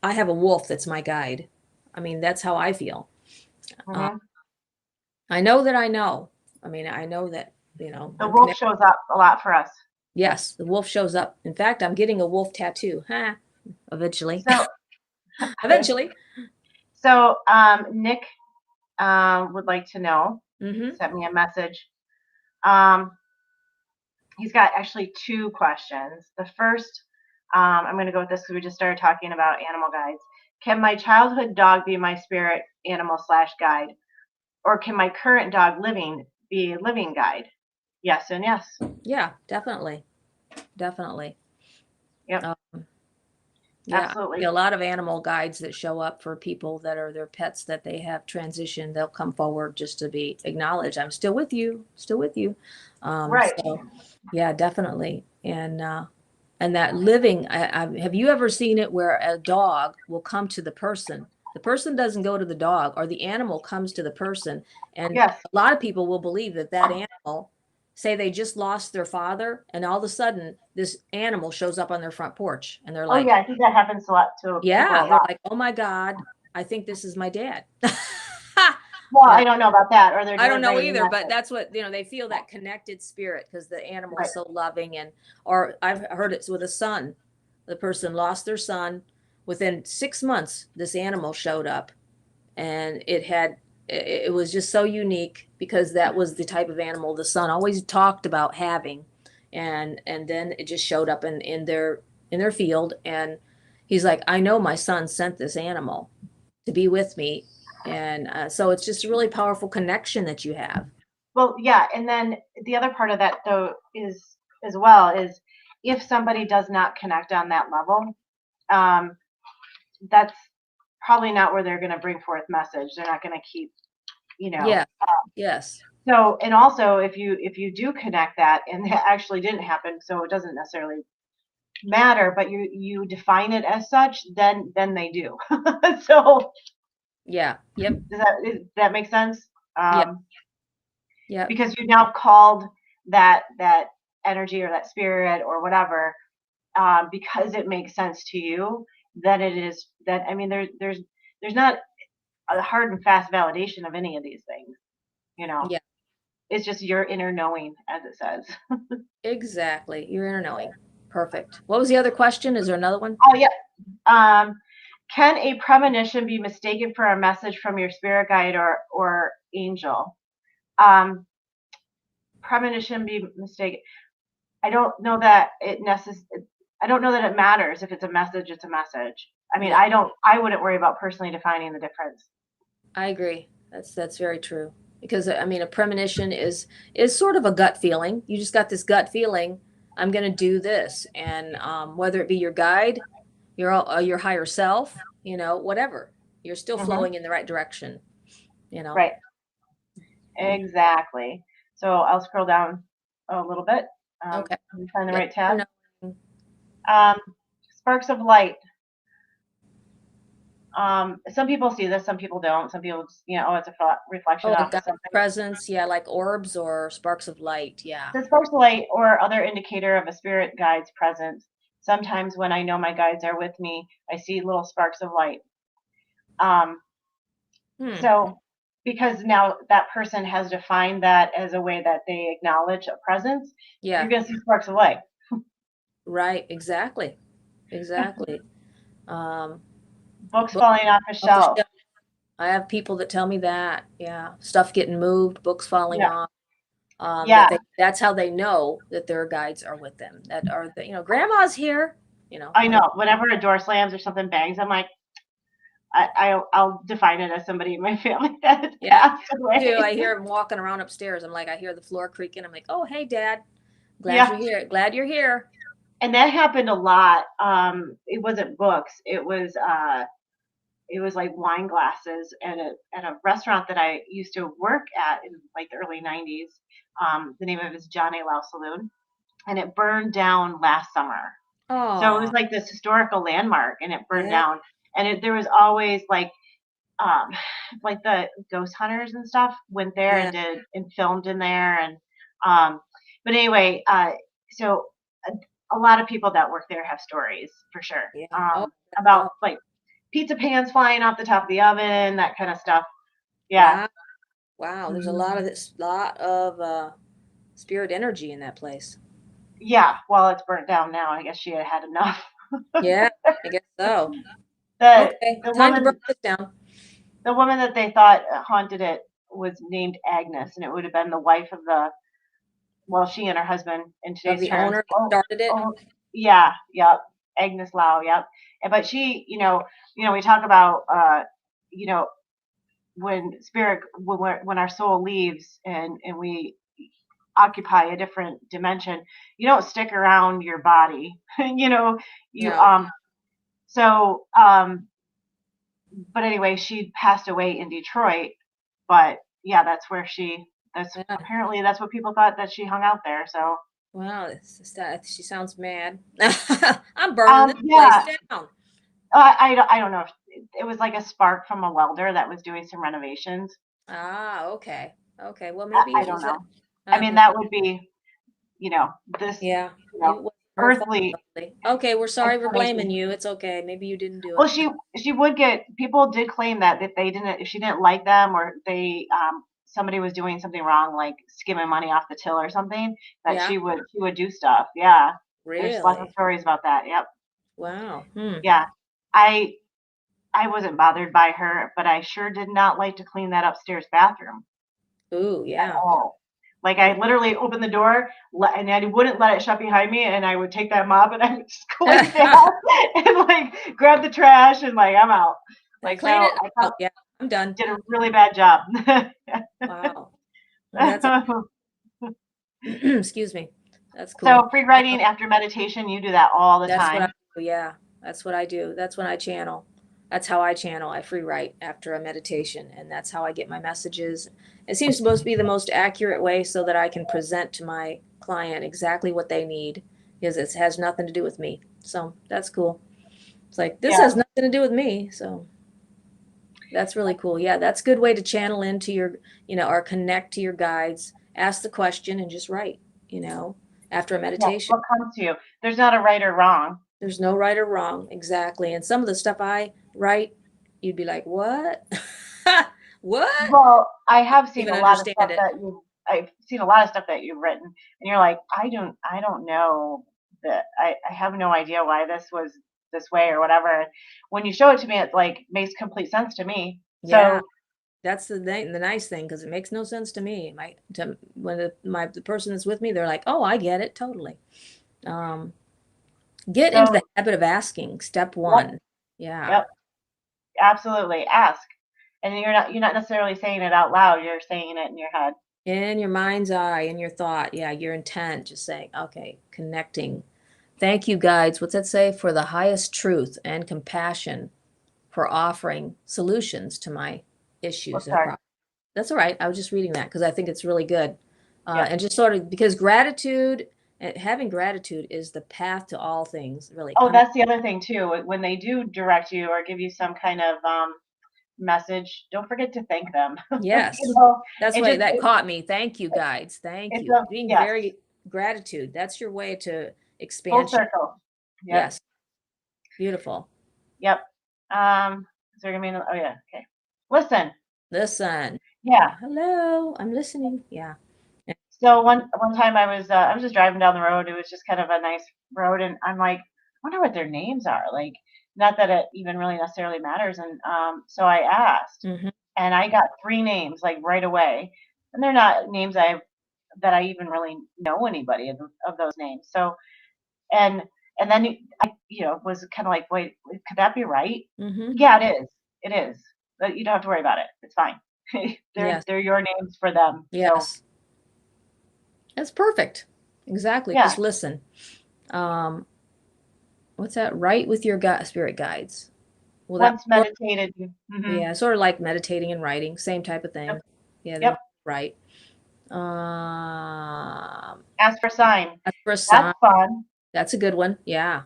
I have a wolf that's my guide. I mean, that's how I feel. Uh, mhm. I know that I know. I mean, I know that, The I'm wolf connected. shows up a lot for us. Yes, the wolf shows up. In fact, I'm getting a wolf tattoo. Huh? Eventually. So, Eventually. Nick would like to know. Mm-hmm. Sent me a message. Um, he's got actually two questions. The first, I'm going to go with this because we just started talking about animal guides. Can my childhood dog be my spirit animal slash guide, or can my current dog living be a living guide? Yes and yes. Yeah, definitely. Definitely. Yep, Um, Yeah, absolutely. a lot of animal guides that show up for people that are their pets that they have transitioned. They'll come forward just to be acknowledged. I'm still with you, still with you. Right. So yeah, definitely. And that living, have you ever seen it where a dog will come to the person? The person doesn't go to the dog, or the animal comes to the person. And Yes. a lot of people will believe that that animal, say they just lost their father, and all of a sudden this animal shows up on their front porch, and they're Oh like, yeah, I think that happens a lot to people yeah, a they're lot. like, "Oh my God, I think this is my dad." Well, Yeah, I don't know about that, or they're I don't know delivering a either, but message. that's what, they feel that connected spirit because the animal Right. is so loving. Or I've heard it's with a son. The person lost their son, within 6 months, this animal showed up, and it was just so unique because that was the type of animal the son always talked about having, and then it just showed up in their field, and he's like, I know my son sent this animal to be with me, and so it's just a really powerful connection that you have. Well, yeah, and then the other part of that though is as well is if somebody does not connect on that level, um, that's probably not where they're going to bring forth message. They're not going to keep, you know. Yeah. Yes. So, and also if you do connect that and that actually didn't happen, so it doesn't necessarily matter, but you define it as such, then they do. So Yeah. Yep. does that make sense? Yeah. Um, Yep. because you now called that energy or that spirit or whatever, because it makes sense to you. Then it is that, I mean, there's not a hard and fast validation of any of these things. You know, Yeah. it's just your inner knowing, as it says. Exactly. Your inner knowing. Perfect. What was the other question? Is there another one? Oh yeah. Um, can a premonition be mistaken for a message from your spirit guide or angel? Um, premonition be mistaken. I don't know that I don't know that it matters. If it's a message, it's a message. I mean, Yeah, I wouldn't worry about personally defining the difference. I agree. That's very true. Because I mean, a premonition is sort of a gut feeling. You just got this gut feeling. I'm going to do this, and whether it be your guide, your higher self, whatever, you're still Hmm. flowing in the right direction. You know. Right. Exactly. So I'll scroll down a little bit. Okay. Let me find the Yep. right tab. No. Um, sparks of light. Some people see this, some people don't. Some people just, oh, it's a reflection Oh, a off of guide something. presence. Yeah, like orbs or sparks of light. Yeah. The sparks of light or other indicator of a spirit guide's presence. Sometimes when I know my guides are with me, I see little sparks of light. Um, Hmm. so because now that person has defined that as a way that they acknowledge a presence, you're Yeah. going to see sparks of light. Right. Exactly. Exactly. Um, Books book falling off a off the shelf. shelf. I have people that tell me that. Yeah. Stuff getting moved, books falling Yeah. off. Yeah. That's how they know that their guides are with them. That are grandma's here. I Whatever. know. Whenever a door slams or something bangs, I'm like, I'll define it as somebody in my family that has Yeah. passed Too. I away. hear him walking around upstairs. I'm like, I hear the floor creaking. I'm like, oh, hey, Dad. Glad Yeah. you're here. Glad you're here. And that happened a lot. It wasn't books. It was like wine glasses at a restaurant that I used to work at in like the early 90s. The name of it is John A. Lau Saloon, and it burned down last summer. So it was Oh, like this historical landmark, and it burned yeah. down. And there was always um, like the ghost hunters and stuff went there Yeah. and did and filmed in there, and um, but anyway, so a lot of people that work there have stories for sure, Yeah. Oh, about so. like pizza pans flying off the top of the oven, that kind of stuff. Yeah. Wow. Wow. There's a Mhm. lot of spirit energy in that place. Yeah. Well, it's burnt down now. I guess she had had enough. Yeah, I guess so. the Okay, the time to woman break this down. the woman that they thought haunted it was named Agnes, and it would have been the wife of the well, she and her husband in Of today's the terms. owner that Oh, started it. oh, yeah, yep. Agnes Lau, yep. But she, we talk about, you know, when our soul leaves and we occupy a different dimension, you don't stick around your body, you, No. so, but anyway, she passed away in Detroit, but yeah, Yeah. that's what people thought that she hung out there. So, Wow, she sounds mad. I'm burning this place yeah, down. I don't know. It was like a spark from a welder that was doing some renovations. Ah, okay. Okay. Well, maybe I it don't was a, know. I I don't mean, know. that would be, this, Yeah, you know, maybe it wasn't her fault. earthly Probably. Okay, we're sorry we're blaming explanation. you. It's okay. Maybe you didn't do Well, it. she would get people did claim that if they didn't if she didn't like them or they somebody was doing something wrong like skimming money off the till or something that Yeah, she would do stuff. Yeah, there's lots of really? stories about that. Yep. Wow. Hmm. Yeah. I I wasn't bothered by her, but I sure did not like to clean that upstairs bathroom Ooh, at yeah. all. Like, I literally opened the door, and I wouldn't let it shut behind me, and I would take that mop and I would just go like that and, like, grab the trash and, like, I'm out. Like, Clean so it I out. probably Yeah, I'm done. did a really bad job. Wow. Well, that's excuse me. That's cool. So free writing after meditation, you do that all the That's what I time. do. Yeah, that's what I do. That's when I channel. That's how I channel. I free write after a meditation, and that's how I get my messages. It seems supposed to be the most accurate way so that I can present to my client exactly what they need because it has nothing to do with me. So that's cool. It's like this Yeah. has nothing to do with me. So that's really cool. Yeah, that's a good way to channel into your, or connect to your guides, ask the question and just write, after a Yeah, meditation. what comes to you. There's not a right or wrong. There's no right or wrong. Exactly. And some of the stuff I write, you'd be like, what? What? Well, I have seen Even a lot of understand stuff it. that you I've seen a lot of stuff that you've written, and you're like, I don't know that I have no idea why this was this way or whatever. When you show it to me, it like makes complete sense to me. Yeah. So That's the nice thing because it makes no sense to me. When the person that's with me, they're like, "Oh, I get it totally." Um, get into the so habit of asking. Step yep, one. Yeah. yep, absolutely. Ask. And you're not necessarily saying it out loud, you're saying it in your head. In your mind's eye, in your thought, yeah, your intent, just saying, okay, connecting. Thank you, guides. What's that say? For the highest truth and compassion for offering solutions to my Oh, issues and sorry. problems. That's all right. I was just reading that because I think it's really good. Yep. And just sort of because gratitude, having gratitude is the path to all things, really. Oh, Coming, that's the other thing too. When they do direct you or give you some kind of message, don't forget to thank them. yes, that's It why just that caught me. Thank you, guides. Thank it's you. a Being yes, very gratitude. That's your way to full expand. circle. Yep, Yes, beautiful. yep. Is there gonna be another? Oh yeah, okay. Listen, Listen. yeah. Yeah, hello, I'm listening. Yeah. Yeah. So one time I was just driving down the road. It was just kind of a nice road, and I'm like, I wonder what their names are. Like, not that it even really necessarily matters. And so I asked, Mhm. and I got three names like right away, and they're not names that I even really know anybody of those names. So and and then I was kind of like, wait, could that be right? Mhm. Yeah, it is. It is. But you don't have to worry about it. It's fine. they're Yes. they're your names for them. So Yes. That's perfect. Exactly. yeah, Just listen. Um, what's that? Write with your spirit guides. Well, that once meditated. Hmm. yeah, sort of like meditating and writing, same type of Yep. thing. Yeah, Yep. then write. Um, Ask for a sign. that's for a That's sign. fun. That's a good one. Yeah.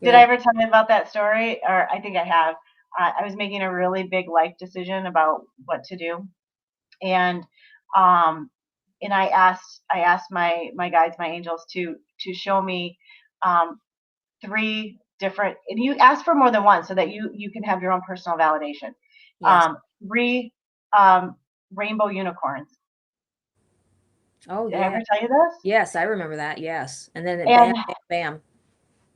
Did I Good. ever tell you about that story? Or I think I have. I was making a really big life decision about what to do, and um, I asked my guides, my angels, to show me um, three different. And you ask for more than one so that you can have your own personal validation. Yes. Three um, rainbow unicorns. Oh, Did I yeah. ever tell you this? Yes, I remember that. Yes. And then bam, And bam, bam.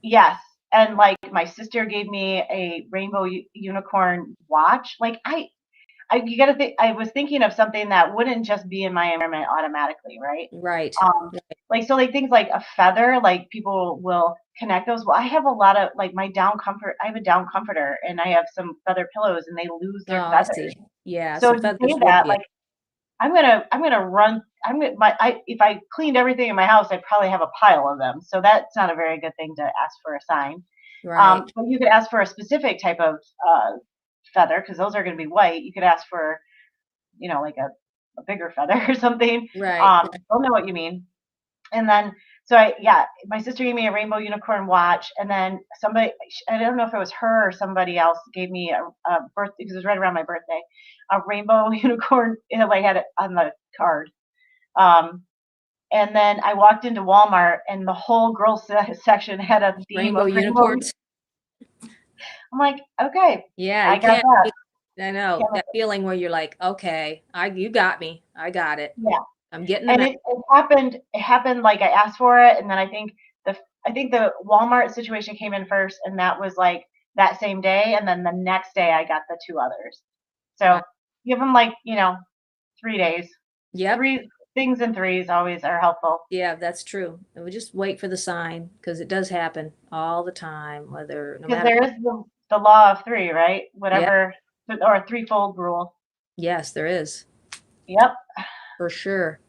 yes, and, like, my sister gave me a rainbow u unicorn watch. Like, you gotta think I was thinking of something that wouldn't just be in my environment automatically, right? Right. Um, Right. like, things like a feather, like, people will connect those. Well, I have a lot of like, my down comfort I have a down comforter, and I have some feather pillows, and they lose Oh, their I feathers. see. Yeah. So So to say feathers would that, be it. like, I'm gonna run. I'm gonna my I if I cleaned everything in my house, I'd probably have a pile of them. So that's not a very good thing to ask for a sign. Right. But you could ask for a specific type of feather because those are going to be white. You could ask for, like a bigger feather or something. Right. They'll know what you mean. And then, so yeah, my sister gave me a rainbow unicorn watch, and then somebody, I don't know if it was her or somebody else, gave me a birthday because it was right around my birthday, a rainbow unicorn. Like had it on the card. Um, and then I walked into Walmart, and the whole girls section had a theme Rainbow of rainbow. unicorns. I'm like, okay, Yeah, I you got can't. that. I know Can't that feeling where you're like, okay, you got me. I got it. Yeah, I'm getting the and message. it happened like I asked for it, and then I think the Walmart situation came in first, and that was like that same day, and then the next day I got the 2 others. Wow. So give them, like, 3 days. Yep. 3 things in threes always are helpful. Yeah, that's true. And we just wait for the sign because it does happen all the time, whether no Because matter. there is the law of 3, right? Yeah. Whatever, or a threefold rule. Yes, there is Yep. for sure.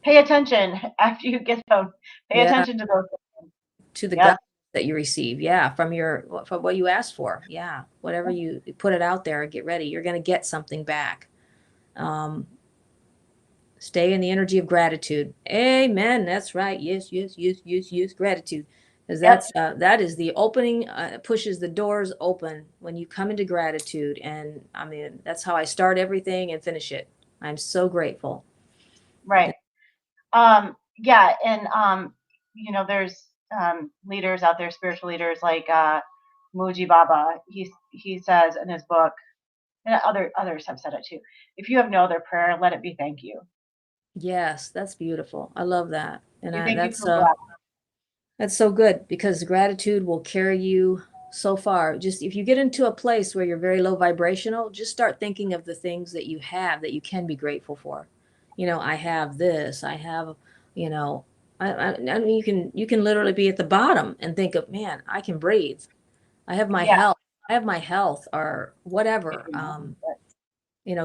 Pay attention after you get them. Pay Yeah. attention to those things. To the Yep. guidance that you receive. Yeah. From what you asked for. Yeah. Whatever you put it out there, get ready. You're going to get something back. Um, Stay in the energy of gratitude. Amen. That's right. Yes, yes, yes, yes, yes. Gratitude. Because Yep. that is the opening, pushes the doors open when you come into gratitude. And I mean, that's how I start everything and finish it. I'm so grateful. Right. Yeah, and there's leaders out there, spiritual leaders like Muji Baba. He says in his book, and others have said it too. If you have no other prayer, let it be thank you. Yes, that's beautiful. I love that. And You thank you for blessing. that's so good because gratitude will carry you so far. Just if you get into a place where you're very low vibrational, just start thinking of the things that you have that you can be grateful for. I have this. I have, you know, I mean, you can literally be at the bottom and think of, man, I can breathe. I have my Yeah. health. I have my health or whatever. Or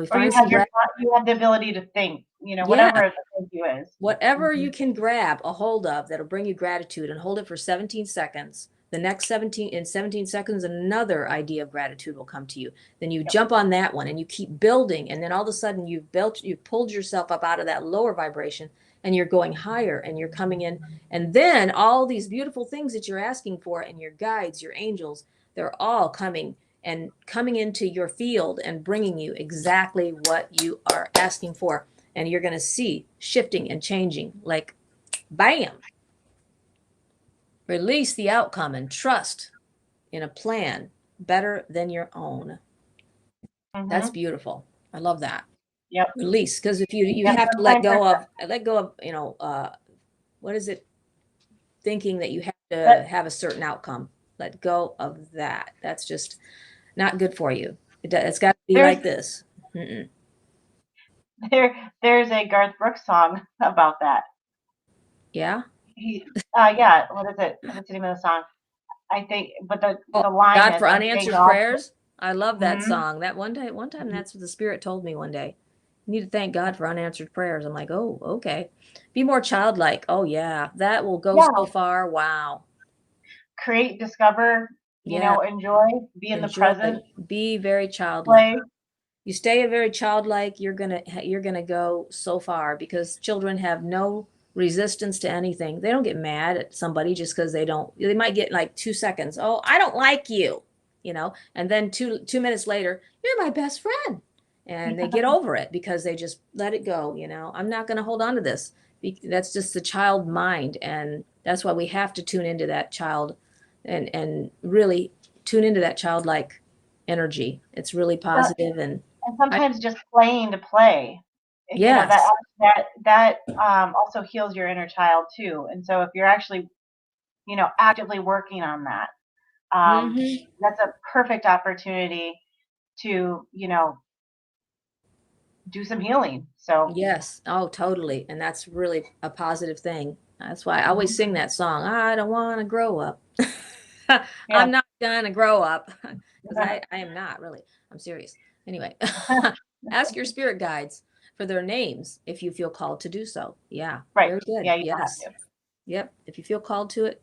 Find some gratitude. you have the ability to think. Yeah. Whatever the thank you is. Whatever Mhm. you can grab a hold of that'll bring you gratitude and hold it for 17 seconds. The next 17 seconds, another idea of gratitude will come to you. Then you Yep. jump on that one and you keep building. And then all of a sudden you've pulled yourself up out of that lower vibration and you're going higher and you're coming in. And then all these beautiful things that you're asking for and your guides, your angels, they're all coming into your field and bringing you exactly what you are asking for, and you're going to see shifting and changing like bam. Release the outcome and trust in a plan better than your own. That's Mhm. beautiful. I love that. Yep. Release, because if you Yep. have to Plan for let go of what is it, thinking that you have that. to have a certain outcome. Let go of that. That's just not good for you. It's got to be There's like this. Mm-mm. there's a Garth Brooks song about that. Yeah. He yeah, what is it? What's the name of the song? I think, but Oh, the line God is, for "I thank unanswered God." prayers. I love that Mhm. song. That one time that's what the Spirit told me one day. You need to thank God for unanswered prayers. I'm like, oh, okay. Be more childlike. Oh yeah, that will go Yeah. so far. Wow. Create, discover, Yeah, enjoy, be in the enjoy. present, Be very childlike. play. You stay very childlike, you're gonna go so far because children have no resistance to anything. They don't get mad at somebody just because they don't. They might get like 2 seconds. Oh, I don't like you, and then two minutes later, you're my best friend, and they get over it because they just let it go. I'm not gonna hold on to this. That's just the child mind, and that's why we have to tune into that child, and really tune into that childlike energy. It's really Well, positive and and I, sometimes just playing to play. That yes. also heals your inner child too. And so if you're actually, actively working on that, Hmm. that's a perfect opportunity to, do some healing. So, Yes. Oh, totally. And that's really a positive thing. That's why I always mhm. sing that song. I don't want to grow up. Yeah. I'm not gonna grow up because I am not really. I'm serious. Anyway, ask your spirit guides for their names if you feel called to do so. Yeah, Right. very good. Yeah, you don't have Yes. to. Yep. If you feel called to it,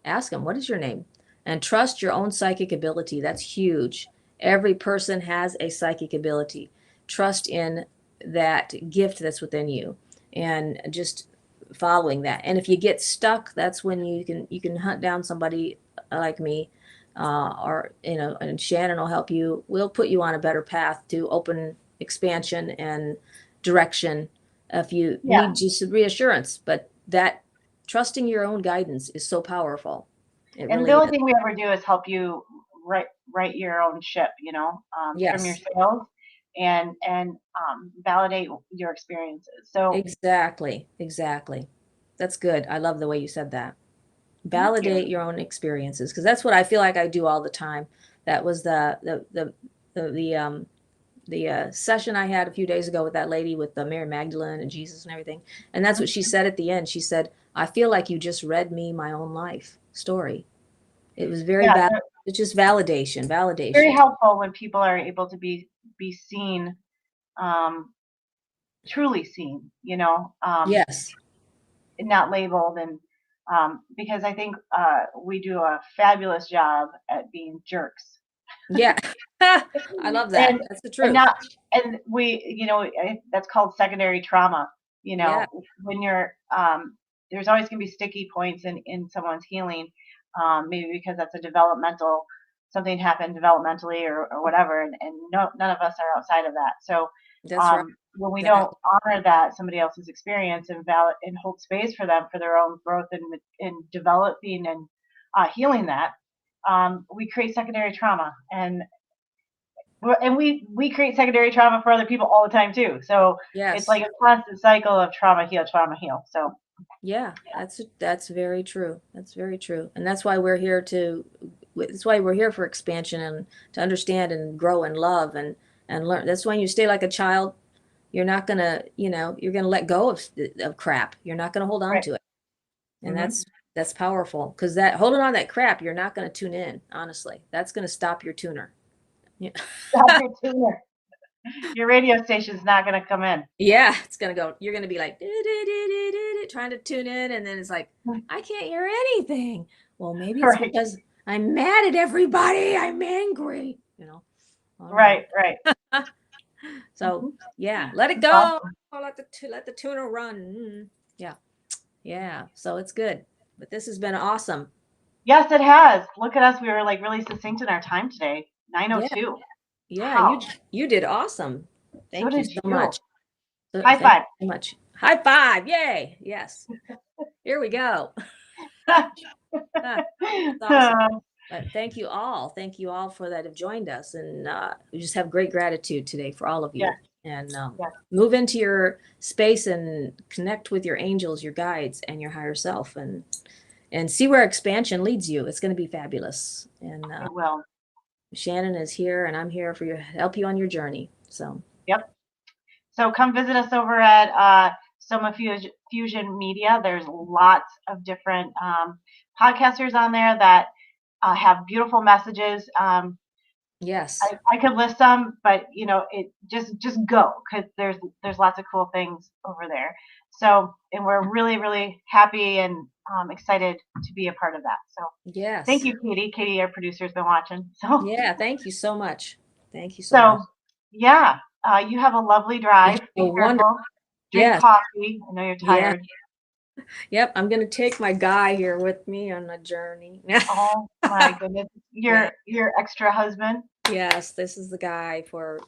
ask them, what is your name? And trust your own psychic ability. That's huge. Every person has a psychic ability. Trust in that gift that's within you and just following that. And if you get stuck, that's when you can hunt down somebody like me, or and Shannon will help you. We'll put you on a better path to open expansion and direction if you Yeah. need just reassurance. But that trusting your own guidance is so powerful. It And the really only is. thing we ever do is help you write your own ship, trim your Yes, sails and validate your experiences. So, exactly. Exactly. That's good. I love the way you said that. thank you. Validate your own experiences because that's what I feel like I do all the time. That was the session I had a few days ago with that lady with the Mary Magdalene and Jesus and everything. And that's what she said at the end. She said, "I feel like you just read me my own life story." It was Yeah, it's just validation, very validation. helpful when people are able to be seen, um, truly seen, Yes. not labeled, and because I think we do a fabulous job at being jerks. Yeah. I love that. and That's the and truth. not and that's called secondary trauma. Yeah. When you're there's always going to be sticky points in someone's healing, maybe because that's a developmental something happened developmentally or whatever, and no, none of us are outside of that. So That's right. when we don't Exactly. honor that somebody else's experience and hold space for them for their own growth and developing and healing that, we create secondary trauma, and we create secondary trauma for other people all the time too. So it's Yes. like a constant cycle of trauma heal. So Yeah, that's very true. That's very true. And that's why we're here that's why we're here for expansion and to understand and grow and love and learn. That's when you stay like a child, you're not gonna, you're gonna let go of crap. You're not gonna hold on right. to it. And Mm-hmm. that's powerful because that holding on that crap, you're not gonna tune in, honestly. That's gonna stop your tuner. Yeah. Stop your tuner. Your radio station's not going to come in. Yeah, it's gonna go. You're gonna be like trying to tune in, and then it's like, I can't hear anything. Well, maybe it's Right. because I'm mad at everybody. I'm angry. I don't know. Right. Right. So Mm-hmm. yeah, let it That's go. awesome. Let the tuner run. Yeah, yeah. So it's good. But this has been awesome. Yes, it has. Look at us. We were like really succinct in our time today. Yeah, 9:02. yeah. Wow. You did awesome. So Thank you did so you. much. High Thank five. you so much. High five! Yay! Yes. Here we go. That's awesome. But thank you all. Thank you all for that have joined us. And we just have great gratitude today for all of Yes. you. And Yes. move into your space and connect with your angels, your guides, and your higher self, and see where expansion leads you. It's going to be fabulous. And It will. Shannon is here, and I'm here for you, help you on your journey. So Yep. So come visit us over at Soma Fusion Media. There's lots of different podcasters on there that have beautiful messages. yes, I could list some, but it just go because there's lots of cool things over there. So, and we're really really happy and excited to be a part of that. So, thank yes, you, Katie. Katie, our producer, has been watching. So, yeah. Thank you so much. Thank you so much. so yeah, you have a lovely You drive. a Be wonderful. careful. Drink Yes, coffee. I know you're yeah. tired. Yep, I'm gonna take my guy here with me on a journey. Oh my goodness, Yeah. your extra husband. Yes, this is the guy for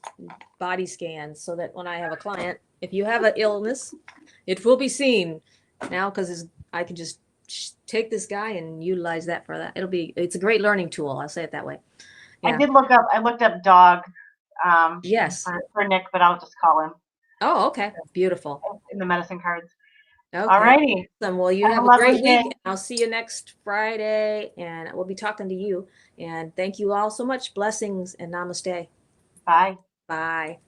body scans so that when I have a client, if you have an illness, it will be seen now because I can just take this guy and utilize that for that. It's a great learning tool. I'll say it that way. Yeah. I looked up dog Yes. for Nick, but I'll just call him Oh, okay. Beautiful. in the medicine cards. All Okay. righty. Awesome. Well, you Have a have a lovely great day. week. I'll see you next Friday and we'll be talking to you. And thank you all so much. Blessings and namaste. Bye. Bye.